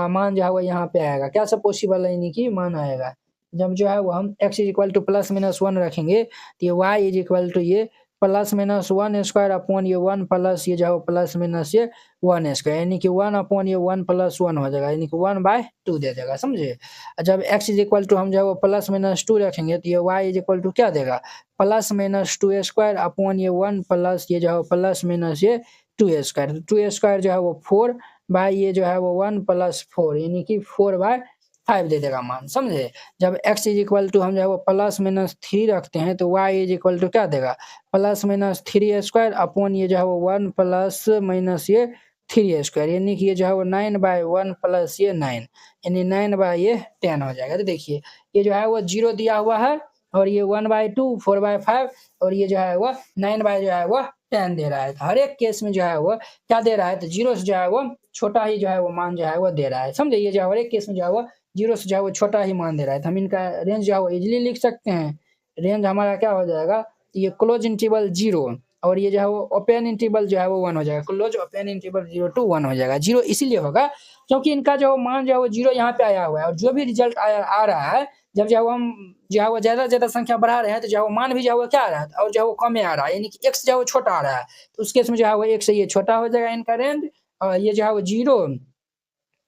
मान जो है वो यहाँ पे आएगा, क्या सब पॉसिबल है, यानी कि मान आएगा, जब जो है वो हम x is equal two plus minus 1 रखेंगे तो ये y इज इक्वल टू ये प्लस माइनस 1 स्क्वायर अपॉन ये 1 प्लस ये जो है प्लस माइनस ये 1 स्क्वायर, यानी कि 1 अपॉन ये 1 प्लस 1 हो जाएगा, यानी कि 1/2 दे देगा, समझे। जब x इज इक्वल टू हम जो है वो प्लस माइनस 2 रखेंगे तो ये y इज इक्वल टू क्या देगा, प्लस माइनस 2 स्क्वायर अपॉन ये 1 प्लस ये जो है प्लस माइनस ये 2 स्क्वायर, 2 स्क्वायर जो है वो 4 बाई ये जो है वो 1 प्लस 4, यानी कि 4/5 दे देगा मान, समझे। जब x इज इक्वल टू हम जो है वो प्लस माइनस 3 रखते हैं तो y इज इक्वल टू क्या देगा, प्लस माइनस 3 स्क्वायर अपॉन ये जो है वो 1 प्लस माइनस ये 3 स्क्वायर, यानी कि ये जो है वो 9/1 प्लस ये 9, यानी 9/10 हो जाएगा। तो देखिए ये जो है वो 0 दिया हुआ है, और ये 1/2 4/5, और ये जो है वो 9/10 दे रहा है, हर एक केस में जो है वो क्या दे रहा है, तो 0 से जो है वो छोटा ही जो है वो मान जो है वो दे रहा है, समझे, ये जो है हर एक केस में जो है वो 0 से जो है वो छोटा ही मान दे रहा है, तो हम इनका रेंज जो है वो इजीली लिख सकते हैं, रेंज हमारा क्या हो जाएगा, ये क्लोज इंटरवल 0 और ये जो है वो ओपन इंटरवल जो है वो 1 हो जाएगा, क्लोज ओपन इंटरवल 0 to 1 हो जाएगा। 0 इसीलिए होगा क्योंकि इनका जो मान जो है वो 0 यहाँ पे आया हुआ है, और जो भी रिजल्ट आ रहा है जब जो है वो हम जो है वो ज़्यादा ज़्यादा संख्या बढ़ा रहे हैं तो जो है वो मान भी जो है वो क्या आ रहा है, और जो है वो कम आ रहा है, यानी कि x जो है वो छोटा आ रहा है, तो उस केस में जो है वो 1 से ये छोटा हो जाएगा इनका रेंज, और ये जो है वो 0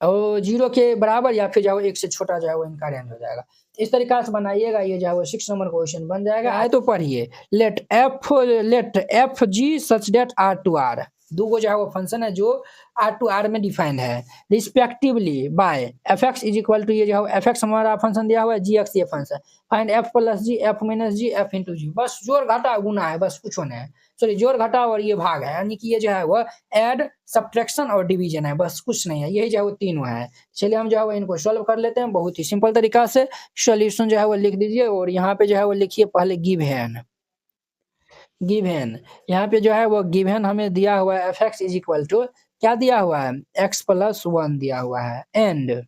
और 0 के बराबर या फिर जो है वो 1 से छोटा जो है वो इनका रेंज हो जाएगा। इस तरीका से बनाइएगा, ये जो है वो 6 नंबर क्वेश्चन बन जाएगा। आए तो पढ़िए, late f g such that r to r, दो गो जो है वो फंक्शन है जो आर टू आर में डिफाइंड है respectively by f x is equal to ये जो है एफ एक्स हमारा फंक्शन दिया हुआ है जी एक्स ये फंक्शन फाइंड एफ प्लस जी एफ माइनस जी एफ इंटू जी बस जोड़ घटा गुना है बस कुछ नहीं है सॉरी जोड़ घटा और ये भाग है यानी कि ये जो है वो ऐड सब्ट्रैक्शन और डिवीजन है बस कुछ नहीं है यही जो है वो तीनों है। चलिए हम जो है वो इनको सॉल्व कर लेते हैं बहुत ही सिंपल तरीका से। सॉल्यूशन जो है वो लिख दीजिए और यहाँ पे जो है वो लिखिए पहले गिवन गिवन यहाँ पे जो है वो गिवन हमें दिया हुआ है F x is equal to क्या दिया हुआ है एक्स प्लस वन दिया हुआ है and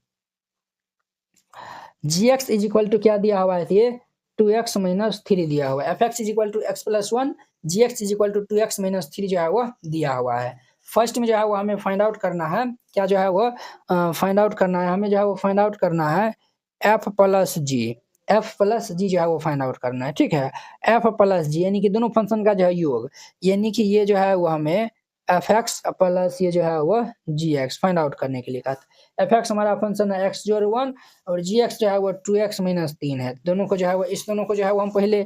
g x is equal to क्या दिया हुआ है ये टू एक्स माइनस थ्री दिया हुआ है F x is equal to x plus one g x is equal to two x minus three जो है वो दिया हुआ है। फर्स्ट में जो है वो हमें फाइंड आउट करना है क्या जो है वो फाइंड आउट करना है हमें जो है वो फाइंड आउट करना है एफ प्लस जी जो है वो फाइंड आउट करना है ठीक है एफ प्लस जी यानी कि दोनों फंक्शन का जो है योग यानी कि ये जो है वो हमें एफ एक्स प्लस ये जो है वो जी एक्स फाइंड आउट करने के लिए कहा एफ एक्स हमारा फंक्शन है एक्स जोड़ वन और जी एक्स जो है वो टू एक्स माइनस तीन है दोनों को जो है वो इस दोनों को जो है वो हम पहले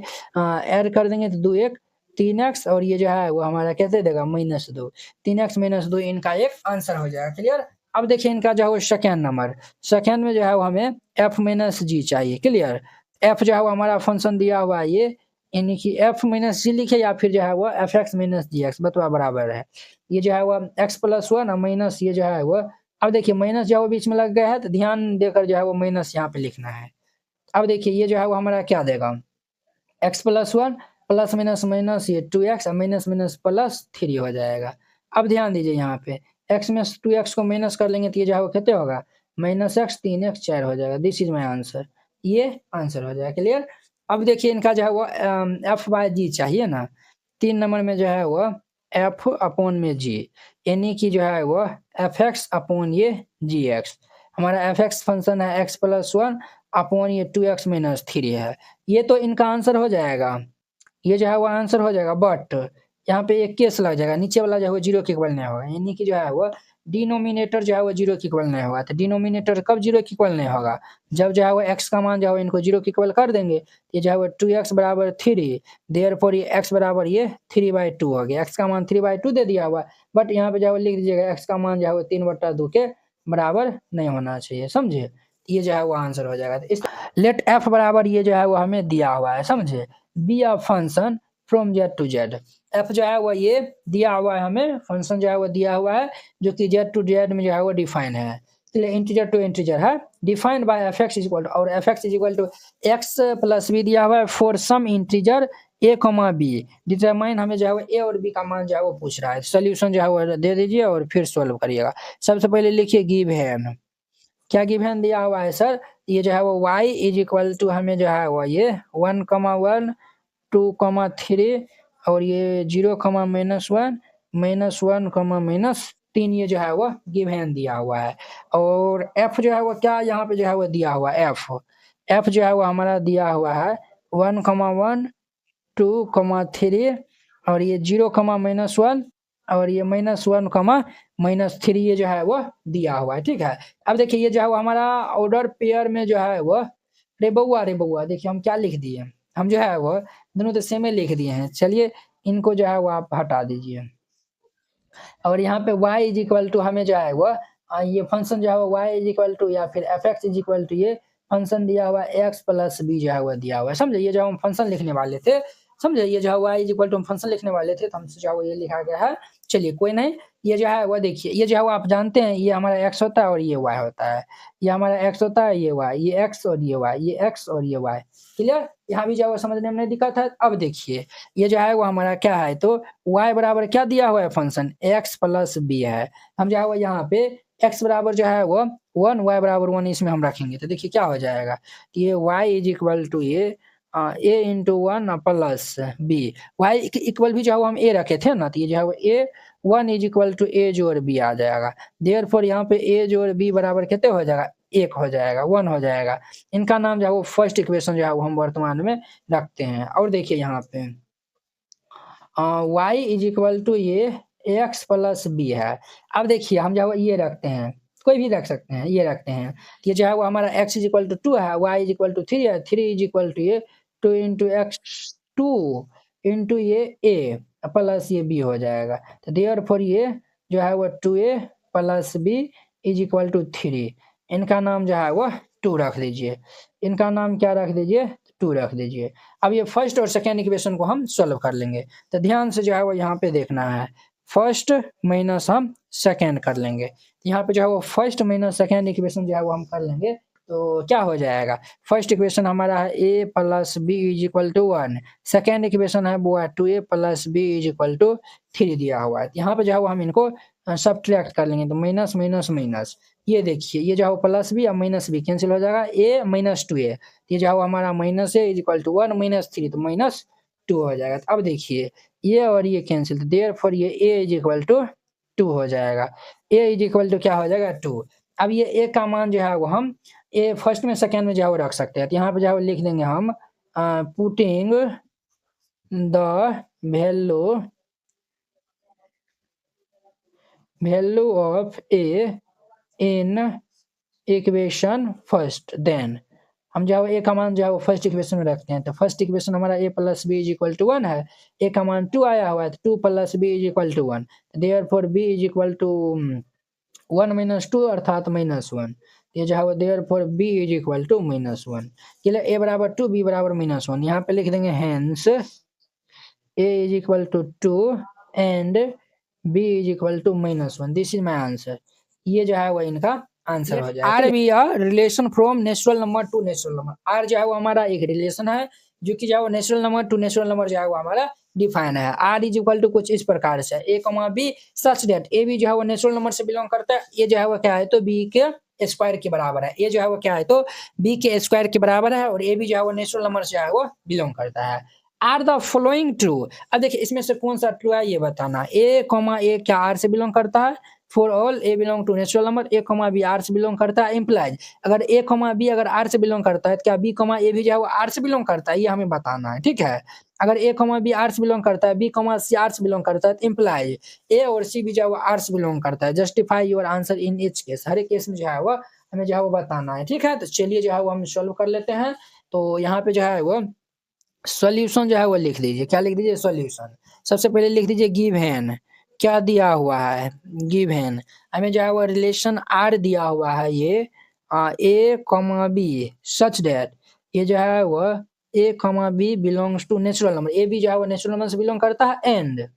ऐड कर देंगे तो दो एक तीन एक्स और ये जो है वो हमारा कैसे देगा माइनस दो तीन एक्स माइनस दो इनका एक आंसर हो जाएगा क्लियर। अब देखिए इनका जो है वो सेकेंड नंबर सेकेंड में जो है वो हमें एफ माइनस जी चाहिए क्लियर एफ जो है वो हमारा फंक्शन दिया हुआ है ये यानी कि एफ माइनस जी लिखे या फिर जो है वो एफ एक्स माइनस जी एक्स बतवा बराबर है ये जो है वो एक्स प्लस वन और माइनस ये जो है वो अब देखिए माइनस जो है वो बीच में लग गया है तो ध्यान देकर जो है वो माइनस यहाँ पे लिखना है। अब देखिए ये जो है वो हमारा क्या देगा x plus one plus minus minus ये टू एक्स और माइनस माइनस प्लस थ्री हो जाएगा। अब ध्यान दीजिए यहाँ पे एक्स में टू एक्स को माइनस कर लेंगे तो ये जो है वो कितने होगा माइनस एक्स तीन एक्स चार हो जाएगा दिस इज माई आंसर ये आंसर हो जाएगा क्लियर। अब देखिए इनका जो है वो एफ बाय जी चाहिए ना तीन नंबर में जो है वो एफ अपॉन में जी यानी कि जो है वो एफ एक्स अपॉन ये जी एक्स हमारा एफ एक्स फंक्शन है एक्स प्लस वन अपॉन ये टू एक्स माइनस थ्री है ये तो इनका आंसर हो जाएगा ये जो है वो आंसर हो जाएगा बट यहाँ पे एक केस लग जाएगा नीचे वाला जो है वो जीरो के इक्वल नहीं होगा यानी कि जो है वो डिनोमिनेटर जो है वो जीरो के इक्वल नहीं होगा तो डिनोमिनेटर कब जीरो के इक्वल नहीं होगा जब जो है वो एक्स का मान जो है इनको जीरो के इक्वल कर देंगे ये जो है वो टू एक्स बराबर थ्री देयरफॉर ये एक्स बराबर ये थ्री बाई टू हो गया एक्स का मान थ्री बाई टू दे दिया हुआ बट यहाँ पे जो है वो लिख दीजिएगा एक्स का मान जो है वो तीन बट्टा दो के बराबर नहीं होना चाहिए समझे ये जो है वो आंसर हो जाएगा। इस लेट एफ बराबर ये जो है वो हमें दिया हुआ है समझे be a function from Z to Z f जो है वो ये दिया हुआ है हमें फंक्शन जो है वो दिया हुआ है जो कि जेड टू जेड में जो है वो डिफाइन है इसलिए इंटीजर टू इंटीजर है defined by f x is equal to और f x is equal to x plus b दिया हुआ है for some integer a comma b determine हमें जो है वो ए और बी का मान जो है वो पूछ रहा है सोल्यूशन जो है वो दे दीजिए और फिर सॉल्व करिएगा। सबसे पहले लिखिए गिवन क्या गिवन दिया हुआ है सर ये जो है वो y इज इक्वल टू हमें जो है वो ये one comma one two comma three और ये zero comma minus one comma minus तीन ये जो है वो गिवन दिया हुआ है और f जो है वो क्या यहाँ पे जो है वो दिया हुआ है f जो है वो हमारा दिया हुआ है one comma one two comma three और ये जीरो कमा माइनस वन और ये minus one comma minus three ये जो है वो दिया हुआ है ठीक है। अब देखिए ये जो है वो हमारा ऑर्डर पेयर में जो है वो रे बउआ देखिए हम क्या लिख दिए हम जो है वो दोनों तो सेम ही लिख दिए हैं चलिए इनको जो है वो आप हटा दीजिए और यहाँ पे y इज इक्वल टू हमें जो है वो ये फंक्शन जो है वो y इज इक्वल टू या फिर f x is equal to ये फंक्शन दिया हुआ एक्स प्लस बी जो है वो दिया हुआ है समझे ये जो हम फंक्शन लिखने वाले थे समझे ये जो है y इज इक्वल टू हम फंक्शन लिखने वाले थे तो हमसे जो है वो ये लिखा गया है चलिए कोई नहीं ये जो है वो देखिए ये जो है वो आप जानते हैं ये हमारा x होता है और ये y होता है ये हमारा x होता है ये y ये x और ये y ये x और ये y क्लियर यहाँ भी जो है वो समझने में नहीं दिक्कत है। अब देखिए ये जो है वो हमारा क्या है तो y बराबर क्या दिया हुआ है फंक्शन x प्लस बी है हम जो है वो यहाँ पे x बराबर जो है वो वन y बराबर वन इसमें हम रखेंगे तो देखिए क्या हो जाएगा ये y इज इक्वल टू ये a into one plus b y equal भी जो है वो हम ए रखे थे ना तो ये जो है वो ए वन इज इक्वल टू ए जोड़ बी आ जाएगा देयरफॉर यहाँ पे ए जोड़ बी बराबर कितने हो जाएगा एक हो जाएगा वन हो जाएगा इनका नाम जो है वो फर्स्ट इक्वेशन जो है वो हम वर्तमान में रखते हैं। और देखिए यहाँ पे y इज इक्वल टू ये एक्स प्लस बी है। अब देखिए हम जो है ये रखते हैं कोई भी रख सकते हैं ये रखते हैं ये जो है वो हमारा x is equal to two है y is equal to three है थ्री इज इक्वल टू ये two into x two into ये a प्लस ये बी हो जाएगा। तो देयरफॉर ये जो है वो 2a plus b is equal to 3। इनका नाम जो है वो 2 रख दीजिए, इनका नाम क्या रख दीजिए, 2 रख दीजिए। अब ये फर्स्ट और सेकेंड इक्वेशन को हम सॉल्व कर लेंगे। तो ध्यान से जो है वो यहाँ पे देखना है, फर्स्ट माइनस हम सेकेंड कर लेंगे। यहाँ पे जो है वो फर्स्ट माइनस सेकेंड इक्वेशन जो है वो हम कर लेंगे। तो क्या हो जाएगा, फर्स्ट इक्वेशन हमारा है a plus b is equal to 1, second equation है वो है 2a plus b is equal to 3 दिया हुआ है। यहाँ पे जो है वो हम इनको सब्ट्रैक्ट कर लेंगे। तो माइनस माइनस माइनस, ये देखिए ये जो है वो प्लस बी और माइनस बी कैंसिल हो जाएगा, a माइनस 2a, ये जो है वो हमारा minus a is equal to 1 minus 3, तो माइनस 2 हो जाएगा। तो अब देखिए ये और ये कैंसिल, तो देयरफॉर ये a इज इक्वल टू 2 हो जाएगा। a इज इक्वल टू क्या हो जाएगा, 2। अब ये a का मान जो है वो हम ए फर्स्ट में सेकेंड में जो है वो रख सकते हैं। तो यहाँ पे जो है वो लिख देंगे हम putting the value of a in equation first, then हम जो है ए का मान जो है वो फर्स्ट इक्वेशन में रखते हैं। तो फर्स्ट इक्वेशन हमारा a plus b is equal to 1 है, a का मान 2 आया हुआ है, तो 2 plus b is equal to 1, therefore b is equal to 1 minus 2 अर्थात माइनस 1। ये जो है वो therefore b is equal to minus 1, a बराबर 2 b बराबर माइनस 1। यहाँ पे लिख देंगे hence a is equal to 2 and b is equal to minus 1, this is my answer. ये जो है वो इनका आंसर हो जाएगा। R be relation from natural number to natural number, R जो है वो हमारा एक रिलेशन है जो कि जो है वो natural number to natural number जो है वो हमारा डिफाइन है। आर इज इक्वल टू कुछ इस प्रकार से ए कमा बी सच डेट, ए भी जो है वो नेचुरल नंबर से बिलोंग करता है, ये जो है वो क्या है तो बी के स्क्वायर के बराबर है, ये जो है वो क्या है तो बी के स्क्वायर के बराबर है, और ए भी जो है वो नेचुरल नंबर से जो है वो बिलोंग करता है। आर द फॉलोइंग ट्रू, अब देखिए इसमें से कौन सा ट्रू है ये बताना। ए क्या आर से बिलोंग करता है, for all a belong to natural number, a comma b R से बिलोंग करता है, इम्प्लाइज अगर ए कॉमा बी अगर आर से बिलोंग करता है तो क्या बी कॉमा ए भी जो है वो आर से बिलोंग करता है, ये हमें बताना है। ठीक है, अगर ए कॉमा बी आर से बिलोंग करता है, बी कॉमा सी आर से बिलोंग करता है, तो इम्प्लाइज ए और सी भी जो है वो आर से बिलोंग करता है। Justify your answer in each case, हर एक केस में जो है वो हमें जो है वो बताना है। ठीक है, तो चलिए जो है वो हम सॉल्व कर लेते हैं। तो यहाँ पे जो है वो सॉल्यूशन जो है वो लिख दीजिए, क्या लिख दीजिए सॉल्यूशन। सबसे पहले लिख दीजिए गिवन, क्या दिया हुआ है गिवन, हमें जो है वो रिलेशन आर दिया हुआ है, ये a comma b such that, ये जो है वो a comma b belongs to natural number, a भी जो है वो नेचुरल नंबर से बिलोंग करता है, एंड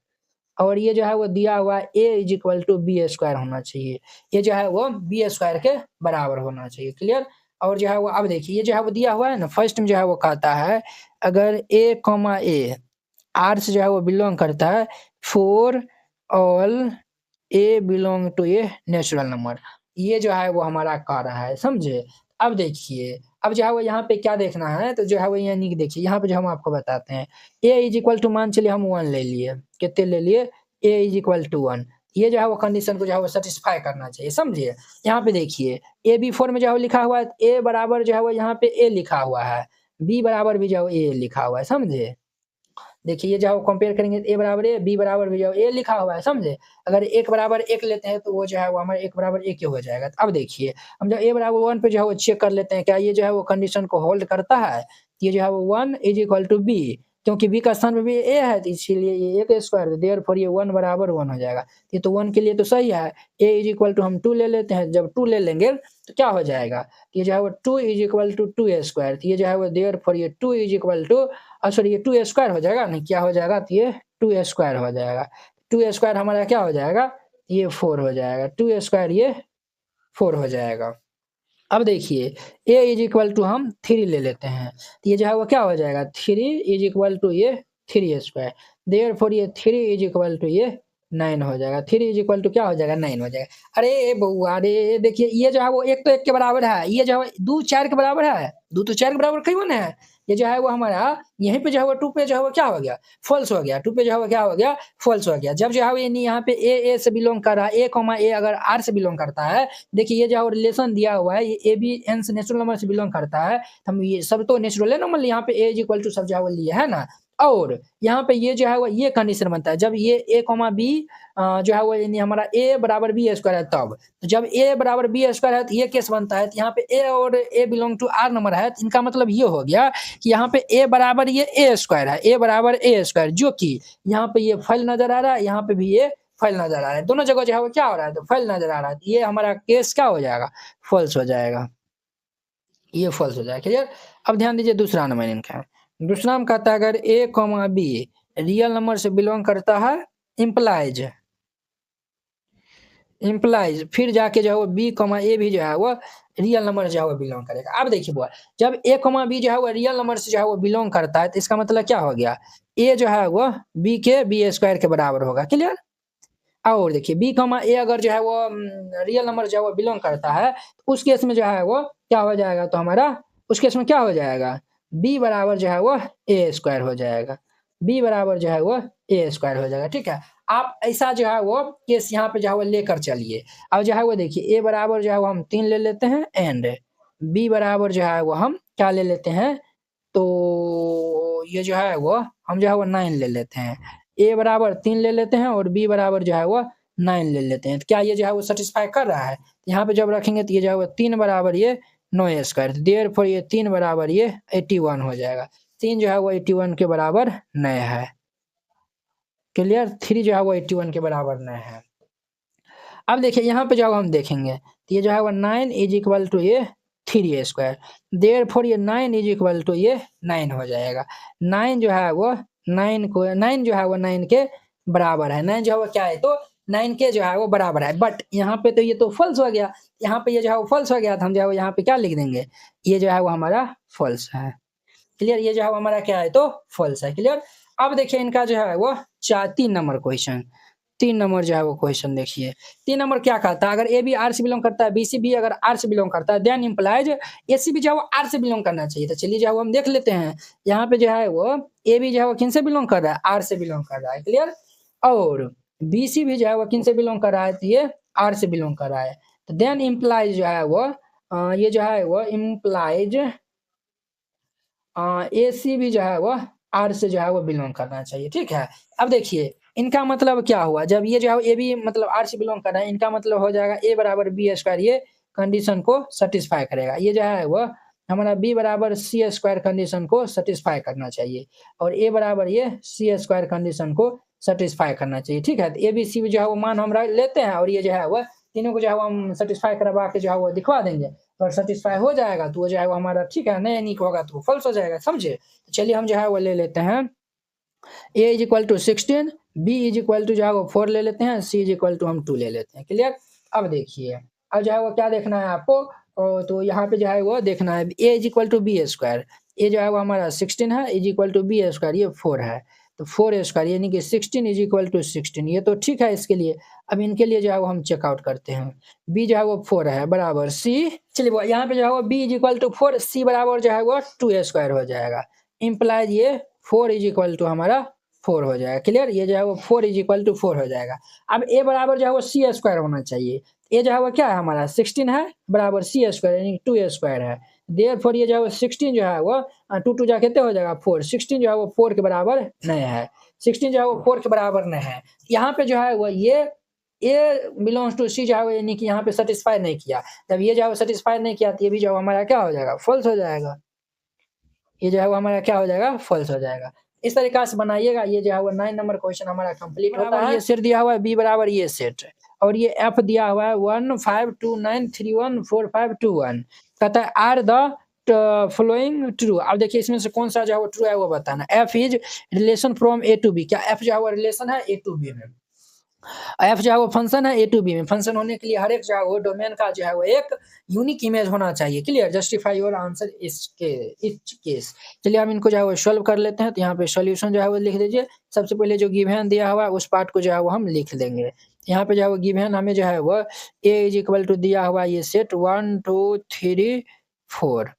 और ये जो है वो दिया हुआ है a is equal to b square होना चाहिए, ये जो है वो बी स्क्वायर के बराबर होना चाहिए। क्लियर, और जो है वो अब देखिए ये जो है वो दिया हुआ है ना, फर्स्ट में जो है वो कहता है अगर ए कॉमा ए आर से जो है वो बिलोंग करता है, for all a belong to a natural number, ये जो है वो हमारा कह रहा है, समझे। अब देखिए अब जो है वो यहाँ पे क्या देखना है, तो जो है वो यानी कि देखिए यहाँ पे जो हम आपको बताते हैं ए इज इक्वल टू मान चलिए हम 1 ले लिए, कितने ले लिए, ए इज इक्वल टू 1, ये जो है वो कंडीशन को जो है वो सेटिस्फाई करना चाहिए, समझिए। यहाँ पे देखिए ए बी फोर में जो है वो लिखा हुआ है, ए बराबर जो है वो यहाँ पे ए लिखा हुआ है, बी बराबर भी जो है ए लिखा हुआ है, समझे। देखिए ये जो है वो कंपेयर करेंगे, ए बराबर ए बी बराबर भी जो ए लिखा हुआ है, समझे। अगर एक बराबर एक लेते हैं तो वो जो है वो हमारे एक बराबर एक ही हो जाएगा। तो अब देखिए हम जब ए बराबर 1 पे जो है वो चेक कर लेते हैं क्या ये जो है वो कंडीशन को होल्ड करता है, ये जो है वो 1 इज इक्वल टू बी, क्योंकि बी का स्थान पे भी ए है तो इसीलिए ये एक स्क्वायर, देयरफॉर ये 1 बराबर 1 हो जाएगा। ये तो 1 के लिए तो सही है, ए इज इक्वल टू हम 2 ले लेते हैं, जब 2 ले लेंगे तो क्या हो जाएगा, ये जो है वो 2 इज इक्वल टू 2 स्क्वायर, ये जो है वो देयरफॉर ये 2 इज इक्वल टू सॉरी ये 2 स्क्वायर हो जाएगा, नहीं क्या हो जाएगा, तो ये 2 स्क्वायर हो जाएगा। 2 स्क्वायर हमारा क्या हो जाएगा, ये 4 हो जाएगा, 2 स्क्वायर ये 4 हो जाएगा। अब देखिए a इज इक्वल टू हम 3 ले लेते हैं, तो ये जो है वो क्या हो जाएगा, 3 इज इक्वल टू ये 3 स्क्वायर, देयरफॉर ये 3 इज इक्वल टू ये 9 हो जाएगा, 3 इज इक्वल टू क्या हो जाएगा 9 हो जाएगा। अरे बउआ अरे देखिए ये जो है वो एक तो एक के बराबर है, ये जो है 2 4 के बराबर है, 2 तो 4 के बराबर क्यों है, ये जो है वो हमारा यहीं पे जो है वो 2 पे जो है वो क्या हो गया फॉल्स हो गया, 2 पे जो है वो क्या हो गया फॉल्स हो गया। जब जो है वो यहाँ पे ए से बिलोंग कर रहा है, ए कॉमा ए अगर आर से बिलोंग करता है, देखिए ये जो है रिलेशन दिया हुआ है, ये ए बी एन से नेचुरल नंबर से बिलोंग करता है, हम ये सब तो नेचुरल नंबर यहाँ पे ए इज इक्वल टू सब जो है वो लिए है ना, और यहाँ पे ये जो है वो ये कंडीशन बनता है जब ये a कॉमा b जो है वो यानी हमारा a बराबर b स्क्वायर है तब। तो जब a बराबर b स्क्वायर है तो ये केस बनता है। तो यहाँ पे a और a belong to r number है, तो इनका मतलब ये हो गया कि यहाँ पे a बराबर ये a स्क्वायर है, a बराबर a स्क्वायर, जो कि यहाँ पे ये फैल नजर आ रहा है, यहाँ पे भी ये फैल नजर आ रहा है, दोनों जगह जो है वो क्या हो रहा है तो फैल नजर आ रहा है। ये हमारा केस क्या हो जाएगा, फॉल्स हो जाएगा, ये फॉल्स हो जाएगा। क्लियर। अब ध्यान दीजिए दूसरा नंबर इनका। दूसरा में कहता है अगर a comma b real number से बिलोंग करता है इम्प्लाइज फिर जाके जो है वो b कॉमा a भी जो है वो रियल नंबर जो है वो बिलोंग करेगा। अब देखिए बुआ, जब a कॉमा b जो है वो रियल नंबर से जो है वो बिलोंग करता है तो इसका मतलब क्या हो गया, a जो है वो b के b स्क्वायर के बराबर होगा। क्लियर। और देखिए b कॉमा a अगर जो है वो रियल नंबर जो है वो बिलोंग करता है तो उस केस में जो है वो क्या हो जाएगा, तो हमारा उस केस में क्या हो जाएगा, b बराबर जो है वो a स्क्वायर हो जाएगा, b बराबर जो है वो a स्क्वायर हो जाएगा। ठीक है। आप ऐसा जो है वो केस यहाँ पे जो है वो लेकर चलिए। अब जो है वो देखिए a बराबर जो है वो हम 3 ले लेते हैं एंड b बराबर जो है वो हम क्या ले लेते हैं, तो ये जो है वो हम जो है वो 9 ले लेते हैं। a बराबर 3 ले लेते हैं और b बराबर जो है वो 9 ले लेते हैं। तो क्या ये जो है वो सेटिस्फाई कर रहा है, यहाँ पे जब रखेंगे तो ये जो है वो 3 बराबर ये 9 स्क्वायर, देयरफॉर ये 3 बराबर ये 81 हो जाएगा। 3 जो है वो 81 के बराबर नहीं है। क्लियर। 3 जो है वो 81 के बराबर नहीं है। अब देखिए यहाँ पे जब हम देखेंगे तो ये जो है वो 9 इज इक्वल टू ये 3 स्क्वायर, देयरफॉर ये 9 इज इक्वल टू ये 9 हो जाएगा। 9 जो है वो 9 जो है वो 9 के बराबर है, 9 जो है वो क्या है तो 9 के जो है वो बराबर है। बट यहाँ पे तो ये तो फॉल्स हो गया, यहाँ पे ये जो है वो फॉल्स हो गया, तो हम जो है वो यहाँ पे क्या लिख देंगे, ये जो है वो हमारा फॉल्स है। क्लियर। ये जो है वो हमारा क्या है तो फॉल्स है। क्लियर। अब देखिए इनका जो है वो 3 नंबर क्वेश्चन, 3 नंबर जो है वो क्वेश्चन देखिए। 3 नंबर क्या कहता है, अगर ए बी आर से बिलोंग करता है, बी सी बी अगर आर से बिलोंग करता है, देन इम्प्लाइज ए सी बी जो है वो आर से बिलोंग करना चाहिए। तो चलिए जो है वो हम देख लेते हैं। यहाँ पे जो है वो ए बी जो है वो किन से बिलोंग कर रहा है, आर से बिलोंग कर रहा है। क्लियर। और बी सी भी जो है वो किन से बिलोंग कर रहा है, तो ये आर से बिलोंग कर रहा है। तो देन इम्प्लाइज जो है वो ये जो है वो इम्प्लाइज ए सी भी जो है वो आर से जो है वो बिलोंग करना चाहिए। ठीक है। अब देखिए इनका मतलब क्या हुआ, जब ये जो है ए बी मतलब आर से बिलोंग कर रहा है, इनका मतलब हो जाएगा ए बराबर बी स्क्वायर, ये कंडीशन को सेटिस्फाई करेगा। ये जो है वो हमारा बी बराबर सी स्क्वायर कंडीशन को सेटिस्फाई करना चाहिए और ए बराबर ये सी स्क्वायर कंडीशन को सेटिस्फाई करना चाहिए। ठीक है। तो ए बी सी जो है वो मान हम लेते हैं और ये जो है वो तीनों को जो है वो हम सेटिस्फाई करवा के जो है वो दिखवा देंगे। और सेटिस्फाई हो जाएगा तो वो जो है वो हमारा ठीक है, नहीं नहीं होगा तो फॉल्स हो जाएगा। समझे। चलिए हम जो है वो ले लेते हैं a is equal to 16, b is equal to जो है वो 4 ले लेते हैं, c इज इक्वल टू हम 2 ले लेते हैं। क्लियर। अब देखिए अब जो है वो क्या देखना है आपको, तो यहाँ पे जो है वो देखना है a is equal to b square, a जो है वो हमारा 16 है, is equal to b square ये 4 है, तो 4 स्क्वायर यानी कि 16 इज इक्वल टू 16, ये तो ठीक है इसके लिए। अब इनके लिए जो है वो हम चेकआउट करते हैं। b जो है वो 4 है बराबर c, चलिए यहाँ पे जो है वो b is equal to 4, c बराबर जो है वो 2 स्क्वायर हो जाएगा, इम्प्लाइज ये 4 इज इक्वल टू हमारा 4 हो जाएगा। क्लियर। ये जो है वो 4 इज इक्वल टू 4 हो जाएगा। अब a बराबर जो है वो सी स्क्वायर होना चाहिए, a जो है वो क्या है हमारा 16 है बराबर सी स्क्वायर यानी 2 स्क्वायर है, देयरफॉर ये जो है वो 16 जो है वो 2 2 जा कितने हो जाएगा 4, 16 जो है वो 4 के बराबर नहीं है, 16 जो है वो 4 के बराबर नहीं है। यहाँ पे जो है वो ये ए बिलोंग्स टू सी जो है वो यानी कि यहाँ पे सेटिस्फाई नहीं किया, जब ये जो है वो सेटिस्फाई नहीं किया तो ये भी जो हमारा क्या हो जाएगा फॉल्स हो जाएगा, ये जो है वो हमारा क्या हो जाएगा फॉल्स हो जाएगा। इस तरीका से बनाइएगा। ये जो है वो 9 नंबर क्वेश्चन हमारा कंप्लीट होता है। ये सेट दिया हुआ है बी बराबर ये सेट और ये एफ दिया हुआ है 1 5 2 9 3 1 4 5 2 1, कहता है आर द फॉलोइंग ट्रू। अब देखिए इसमें से कौन सा जो है वो ट्रू है वो बताना। F is relation from A to B, क्या एफ जो है वो रिलेशन है ए टू बी में, एफ जो है वो फंक्शन है ए टू बी में, फंक्शन होने के लिए हर एक जो है वो डोमेन का जो है वो एक यूनिक इमेज होना चाहिए। क्लियर। जस्टिफाई योर आंसर इसके इच केस। चलिए हम इनको जो है वो सॉल्व कर लेते हैं। तो यहाँ पे सॉल्यूशन जो है वो लिख दीजिए। सबसे पहले जो गिवन दिया हुआ है उस पार्ट को जो है वो हम लिख देंगे। यहाँ पे जो है वो गिवन हमें जो है वो ए इज इक्वल टू दिया हुआ ये सेट 1 2 3 4।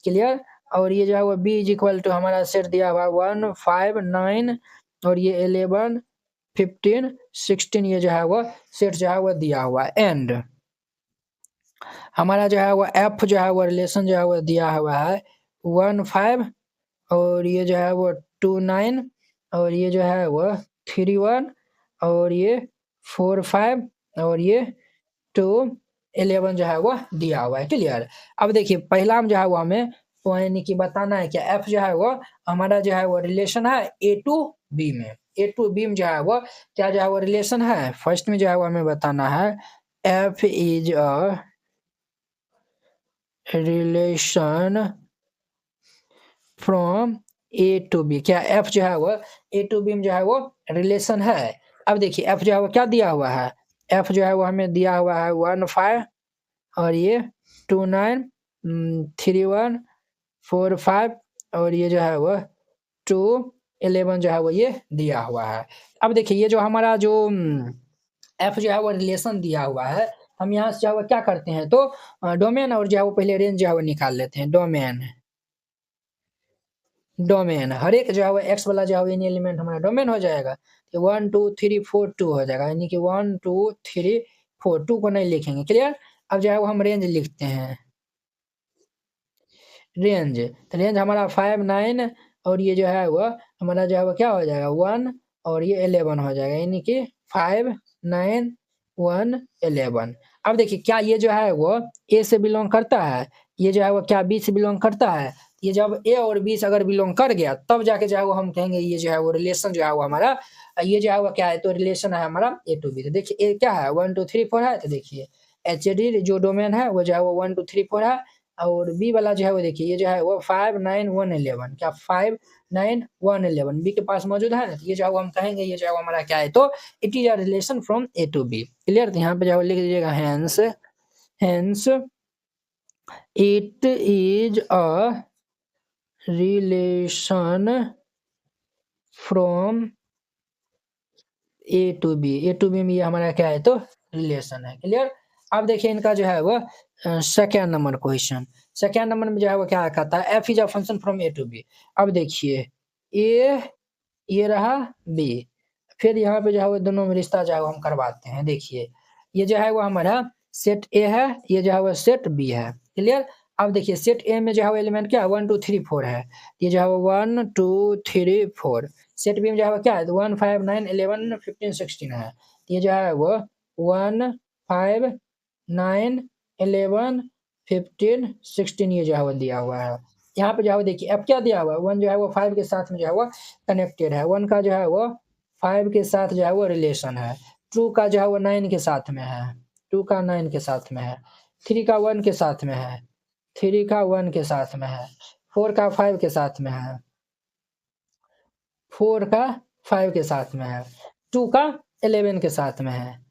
क्लियर। और ये जो है वो बी इज इक्वल टू हमारा सेट दिया हुआ 1 5 9 और ये 11 15 16, ये जो है वो सेट जो है वो दिया हुआ है। एंड हमारा जो है वो एफ जो है वो रिलेशन जो है वो दिया हुआ है 1 5 और ये जो है वो 2 9 और ये जो है वो 3 1 और ये 4 5 और ये 2 11 जो है वो दिया हुआ है। क्लियर। अब देखिए पहला में जो है वो हमें वो यानी कि बताना है कि एफ जो है वो हमारा जो है वो रिलेशन है ए टू बी में। ए टू बी में जो है वो क्या जो है वो रिलेशन है। फर्स्ट में जो है वो हमें बताना है f is a relation from A to B. क्या एफ जो है वो ए टू बी में जो है वो रिलेशन है। अब देखिए एफ जो है वो क्या दिया हुआ है। एफ जो है वो हमें दिया हुआ है 1 5 और ये 2 9 3 1 4 5 और ये जो है वो 2 11 जो है वो ये दिया हुआ है। अब देखिए ये जो हमारा जो एफ जो है वो रिलेशन दिया हुआ है। हम यहाँ से जो है वो क्या करते हैं तो डोमेन और जो है वो पहले रेंज जो है वो निकाल लेते हैं। डोमेन हर एक जो है वो एक्स वाला जो है एनी एलिमेंट हमारा डोमेन हो जाएगा। तो 1 2 3 4 2 हो जाएगा यानी कि 1 2 3 4 2 को नहीं लिखेंगे। क्लियर। अब जो है वो हम रेंज लिखते हैं। रेंज तो रेंज हमारा 5 9 और ये जो है वो हमारा जो है वो क्या हो जाएगा 1 और ये 11 हो जाएगा यानी कि 5 9 1 11। अब देखिए क्या ये जो है वो ए से बिलोंग करता है। ये जो है वो क्या बी से बिलोंग करता है। ये जब ए और बी से अगर बिलोंग कर गया तब जाके जो है वो हम कहेंगे ये जो है वो रिलेशन जो है वो हमारा ये जो है वो क्या है तो रिलेशन है हमारा ए टू बी। तो देखिए ए क्या है 1 2 3 4 है। तो देखिए एच डी जो डोमेन है वो जो है वो 1 2 3 4 है और बी वाला जो है वो देखिए ये जो है वो 5 9 1 11। क्या 5 9 1 11 बी के पास मौजूद है ना। तो ये जो है वो हम कहेंगे ये जो है वो हमारा क्या है तो it is a relation from A to B. Clear. तो यहाँ पे जो है वो लिख दीजिएगा hence it is a relation from A to B में ये हमारा क्या है तो रिलेशन है। क्लियर। अब देखिए इनका जो है वो second number question. Second number में जो है वो क्या कहता है f is a function from A to B. अब देखिए ए ये रहा बी फिर यहाँ पे जो है वो दोनों में रिश्ता जो है वो हम करवाते हैं। देखिए ये जो है वो हमारा सेट ए है ये जो है वो सेट बी है। क्लियर। अब देखिए सेट ए में जो है वो एलिमेंट क्या है 1 2 3 4 है। ये जो है वो 1 2 3 4। सेट बी में जो है वो क्या है 1 5 9 11 15 16 है। ये जो है वो 1 5 9 11 15 16 ये जो है वो दिया हुआ है। यहाँ पे जो है वो देखिए अब क्या दिया हुआ है 1 जो है वो 5 के साथ में जो है वो कनेक्टेड है। 1 का जो है वो 5 के साथ जो है वो रिलेशन है। 2 का जो है वो 9 के साथ में है। 2 का 9 के साथ में है। 3 का 1 के साथ में है। 3 का 1 के साथ में है। 4 का 5 के साथ में है। 4 का 5 के साथ में है। 2 का 11 के साथ में है।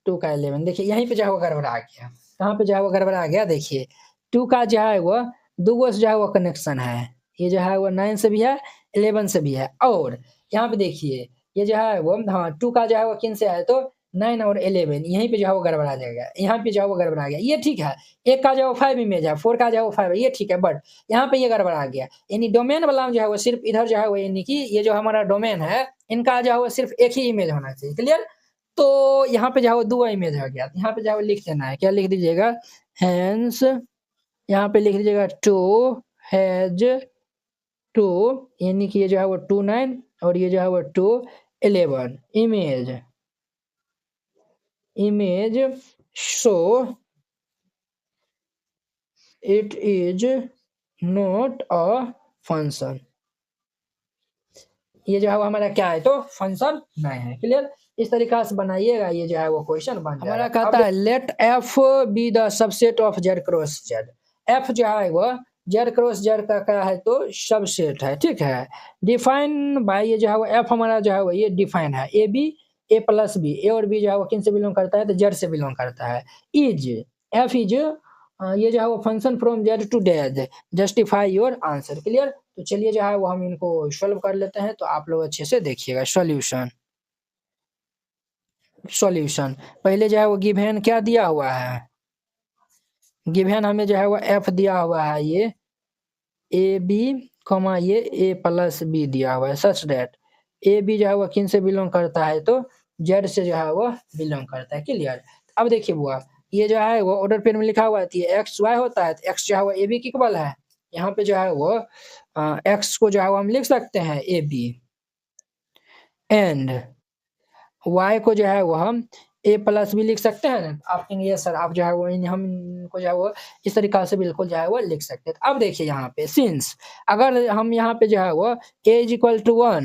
2 का 11 देखिए यहीं पे जो है वो गड़बड़ा गया। कहाँ पे जो है वो गड़बड़ा गया देखिए 2 का जो है वो दूगो से जो है वो कनेक्शन है। ये जो है वो 9 से भी है 11 से भी है। और यहाँ पे देखिए ये जो है वो हाँ 2 का जो है वो किन से है तो 9 और 11 यहीं पे जो है वो गड़बड़ा जाएगा। यहाँ पे जो है वो गड़बड़ा गया ये ठीक है। एक का जो है वो 5 इमेज है 4 का जो है वो 5 है ये ठीक है बट यहाँ पे ये गड़बड़ा गया। यानी डोमेन वाला जो है वो सिर्फ इधर जो है वो यानी कि ये जो हमारा डोमेन है इनका जो है वो सिर्फ एक ही इमेज होना चाहिए। क्लियर। तो यहाँ पे जो है वो 2 इमेज हो गया। यहाँ पे जो है वो लिख देना है क्या लिख दीजिएगा हेंस यहाँ पे लिख दीजिएगा टू हैज टू यानी कि ये जो है वो 2 9 और ये जो है वो 2 11 image so it is not a function. ये जो है वो हमारा क्या है तो फंक्शन नहीं है। क्लियर। इस तरीका से बनाइएगा ये जो है वो क्वेश्चन बन जाएगा। हमारा कहता है let f be the subset of Z cross Z. F जो है वो जेड क्रॉस जेड का क्या है तो सबसेट है। ठीक है। डिफाइन बाय ये जो है वो एफ हमारा जो है वो ये डिफाइन है a b a plus b. A और बी जो है वो किन से बिलोंग करता है तो जेड से बिलोंग करता है। इज एफ इज ये जो है वो function from Z to Z justify your answer. Clear. तो चलिए जो है वो हम इनको सॉल्व कर लेते हैं तो आप लोग अच्छे से देखिएगा। सॉल्यूशन पहले जो है वो गिवन क्या दिया हुआ है। गिवन हमें जो है वो एफ दिया हुआ है ये ए बी कमा ये ए प्लस बी दिया हुआ है सच दैट ए बी जो है वो किन से बिलोंग करता है तो जेड से जो है वो बिलोंग करता है। क्लियर। अब देखिए बुआ ये जो है वो ऑर्डर पेन में लिखा हुआ है एक्स वाई होता है तो एक्स जो है वो ए बी की इक्वल है यहाँ पे जो है वो x को जो है वो हम लिख सकते हैं ए बी, एंड y को जो है वो हम a प्लस भी लिख सकते हैं ना। आप कहेंगे सर आप जो है वो हम इनको जो है वो इस तरीका से बिल्कुल जो है वो लिख सकते हैं। अब देखिए यहाँ पे सिंस अगर हम यहाँ पे जो है वो a is equal to 1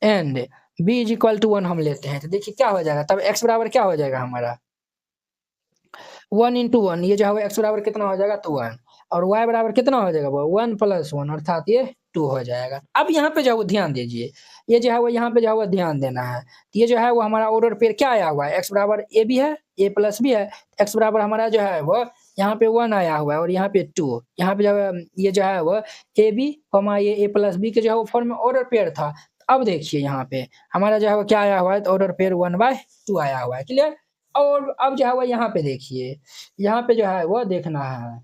and b is equal to 1 हम लेते हैं तो देखिए क्या हो जाएगा, तब x बराबर क्या हो जाएगा हमारा 1 इंटू 1, ये जो है x बराबर कितना हो जाएगा तो 1, और y बराबर कितना हो जाएगा वो 1 प्लस 1 अर्थात ये 2 हो जाएगा। अब यहाँ पे जो है वो ध्यान दीजिए, ये जो है वो यहाँ पे जो है वो ध्यान देना है। तो ये जो है वो हमारा ऑर्डर पेयर क्या आया हुआ है, x बराबर a भी है a प्लस भी है, x बराबर हमारा जो है वो यहाँ पे 1 आया हुआ है और यहाँ पे 2, यहाँ पे जो है ये जो है वो ए बी ये a प्लस बी के जो है वो फॉर्म में ऑर्डर पेयर था। अब देखिए यहाँ पे हमारा जो है वो क्या आया हुआ है, तो ऑर्डर पेयर 1/2 आया हुआ है, क्लियर। और अब जो है वो यहाँ पे देखिए, यहाँ पे जो है वो देखना है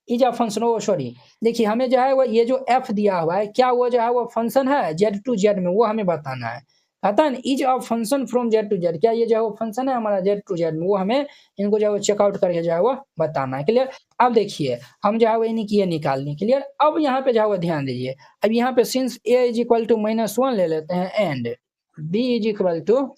is a function, oh sorry देखिए हमें जो है वो ये जो एफ दिया हुआ है क्या वो जो है वो फंक्शन है जेड टू जेड में, वो हमें बताना है। कहता है ना is a function from Z to Z, क्या ये जो है वो फंक्शन है हमारा जेड टू जेड में, वो हमें इनको जो है वो चेकआउट करके जो है वो बताना है, क्लियर। अब देखिए हम जो है वो इन्हीं की ये निकालनी, क्लियर। अब यहाँ पे जो है वो ध्यान दीजिए, अब यहाँ पे since a is equal to -1 ले लेते हैं and b is equal to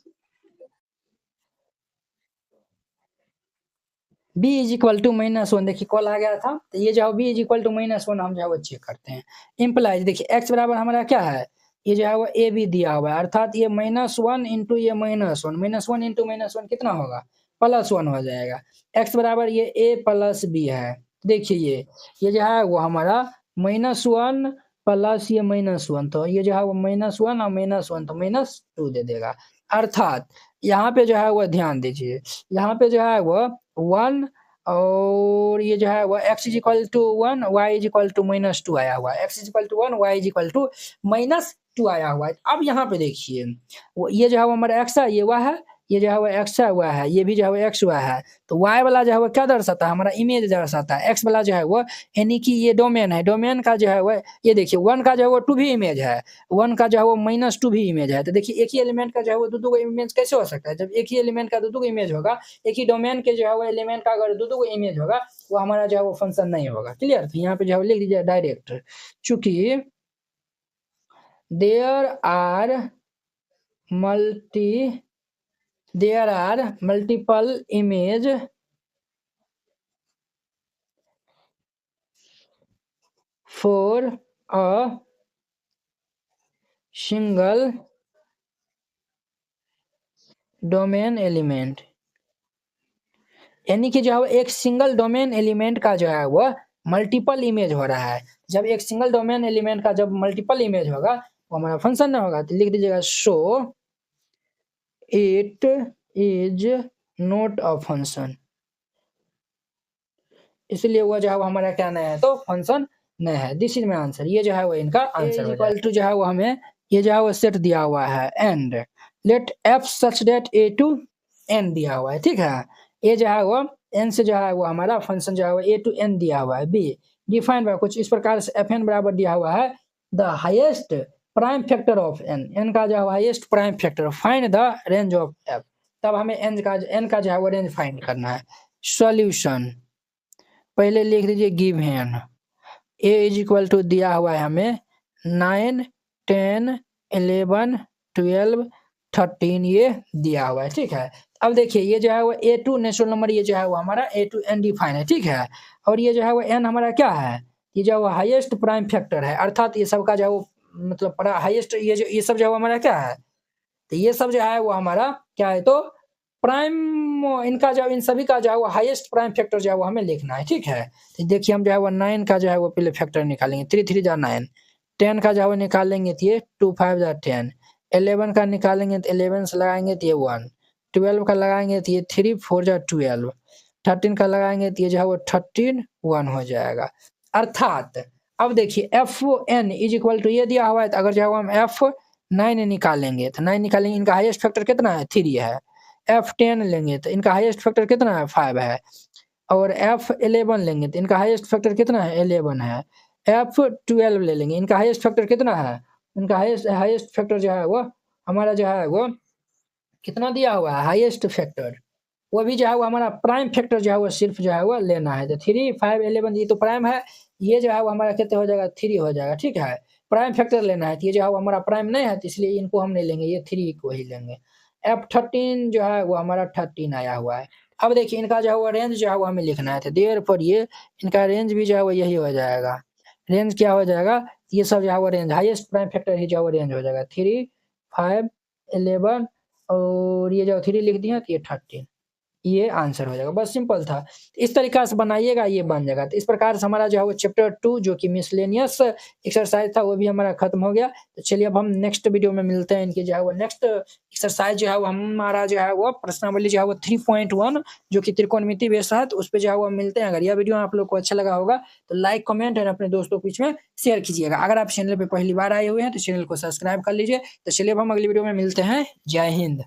b is equal to -1, देखिए कॉल आ गया था, तो ये जो b इज इक्वल टू -1 हम जो है वो चेक करते हैं। इम्प्लाइज देखिए x बराबर हमारा क्या है, ये जो है वो a b दिया हुआ है, अर्थात ये -1 इंटू ये -1 इंटू -1 कितना होगा +1 हो जाएगा। x बराबर ये a प्लस b है, देखिए ये जो है वो हमारा -1 प्लस ये -1, तो ये जो है वो -1 और -1 तो -2 दे देगा। अर्थात यहाँ पे जो है वो ध्यान दीजिए, यहाँ पे जो है वो 1 और ये जो है वो x is equal to 1 y is equal to -2 आया हुआ है, x is equal to 1 y is equal to -2 आया हुआ है। अब यहाँ पे देखिए वो ये जो है वो हमारा x है, ये y है, ये जो है वो x है y है, ये भी जो है वो x y है, तो y वाला जो है वो क्या दर्शाता है हमारा इमेज दर्शाता है, x वाला जो है वो यानी कि ये डोमेन है, डोमेन का जो है वो ये देखिए 1 का जो है वो 2 भी इमेज है, 1 का जो है वो -2 भी इमेज है। तो देखिए एक ही एलिमेंट का जो है वो दो इमेज कैसे हो सकता है, जब एक ही एलिमेंट का दो इमेज होगा, एक ही डोमेन के जो है वो एलिमेंट का अगर दो इमेज होगा वो हमारा जो है वो फंक्शन नहीं होगा, क्लियर। तो यहाँ पे जो है लिख दीजिए डायरेक्ट, चूंकि there are multiple image for a single domain element, यानी कि जो है एक सिंगल डोमेन एलिमेंट का जो है वो मल्टीपल इमेज हो रहा है। जब एक सिंगल डोमेन एलिमेंट का जब मल्टीपल इमेज होगा वो हमारा फंक्शन नहीं होगा, तो लिख दीजिएगा so it is not a function, इसलिए वो जो है वो हमारा क्या नहीं है तो फंक्शन नहीं है। दिस इज माय आंसर, ये जो है वो इनका आंसर इक्वल टू जो है वो हमें ये जो है वो सेट दिया हुआ है and let f such that A to N दिया हुआ है, ठीक है। ये जो है वो एन से जो है वो हमारा फंक्शन जो है वो ए टू एन दिया हुआ है। बी डिफाइन बाय कुछ इस प्रकार से एफ एन बराबर दिया हुआ है the highest prime factor of n, n का जो है highest prime factor, find the range of f, तब हमें एन का जो है वो रेंज फाइंड करना है। सॉल्यूशन पहले लिख दीजिए given a is equal to दिया हुआ है हमें 9 10 11 12 13 ये दिया हुआ है, ठीक है। अब देखिए ये जो है वो ए टू नेचुरल नंबर, ये जो है वो हमारा ए टू एन डिफाइन है, ठीक है। और ये जो है वो एन हमारा क्या है, ये जो है वो हाईएस्ट प्राइम फैक्टर है, अर्थात ये सब का जो है वो मतलब हाईएस्ट ये सब जो है वो हमारा क्या है, तो ये सब जो है वो हमारा क्या है तो प्राइम, इनका जो इन सभी का जो है वो हाईएस्ट प्राइम फैक्टर जो है वो हमें लिखना है, ठीक है। तो देखिए हम जो है वो 9 का जो है वो पहले फैक्टर निकालेंगे, 3 3 जा 9, 10 का जो है वो निकालेंगे तो ये 2 5 जा 10, 11 का निकालेंगे तो 11 से लगाएंगे तो ये 1, 12 का लगाएंगे तो ये 3 4 जा 12, 13 का लगाएंगे तो ये जो है वो 13 1 हो जाएगा। अर्थात अब देखिए f n is equal to ये दिया हुआ है, तो अगर जो है हम एफ 9 निकालेंगे तो 9 निकालेंगे, इनका हाईएस्ट फैक्टर कितना है 3 है। F10 लेंगे तो इनका हाईएस्ट फैक्टर कितना है 5 है, और F11 लेंगे तो इनका हाईएस्ट फैक्टर कितना है 11 है। F12 ले लेंगे, इनका हाईएस्ट फैक्टर कितना है, इनका हाईएस्ट फैक्टर जो है वो हमारा जो है वो कितना दिया हुआ है हाईएस्ट फैक्टर, वो भी जो है वो हमारा प्राइम फैक्टर जो है वो सिर्फ जो है वो लेना है। तो 3 5 11 ये तो प्राइम है, ये जो है वो हमारा कितने हो जाएगा 3 हो जाएगा, ठीक है। प्राइम फैक्टर लेना है तो ये जो है वो हमारा प्राइम नहीं है तो इसलिए इनको हम नहीं लेंगे, ये 3 को ही लेंगे। F13 जो है वो हमारा 13 आया हुआ है। अब देखिए इनका जो है वो रेंज जो है वो हमें लिखना है, तो देयरफॉर ये इनका रेंज भी जो है वो यही हो जाएगा। रेंज क्या हो जाएगा, ये सब जो है वो रेंज हाईएस्ट प्राइम फैक्टर ही जो है वो रेंज हो जाएगा 3, 5, 11 और ये जो 3 लिख दिया तो ये 13, ये आंसर हो जाएगा। बस सिंपल था। इस तरीका से बनाइएगा, ये बन जाएगा। तो इस प्रकार से हमारा जो है वो चैप्टर 2 जो कि मिसलेनियस एक्सरसाइज था वो भी हमारा खत्म हो गया। तो चलिए अब हम नेक्स्ट वीडियो में मिलते हैं। इनकी जो है वो नेक्स्ट एक्सरसाइज जो है वो हमारा जो है वो प्रश्नावली जो है वो 3.1 जो कि त्रिकोणमिति बेस है, तो उस पे जो है वो मिलते हैं। अगर यह वीडियो आप लोग को अच्छा लगा होगा तो लाइक, कमेंट और अपने दोस्तों के बीच में शेयर कीजिएगा। अगर आप चैनल पे पहली बार आए हुए हैं तो चैनल को सब्सक्राइब कर लीजिए। तो चलिए अब हम अगली वीडियो में मिलते हैं। जय हिंद।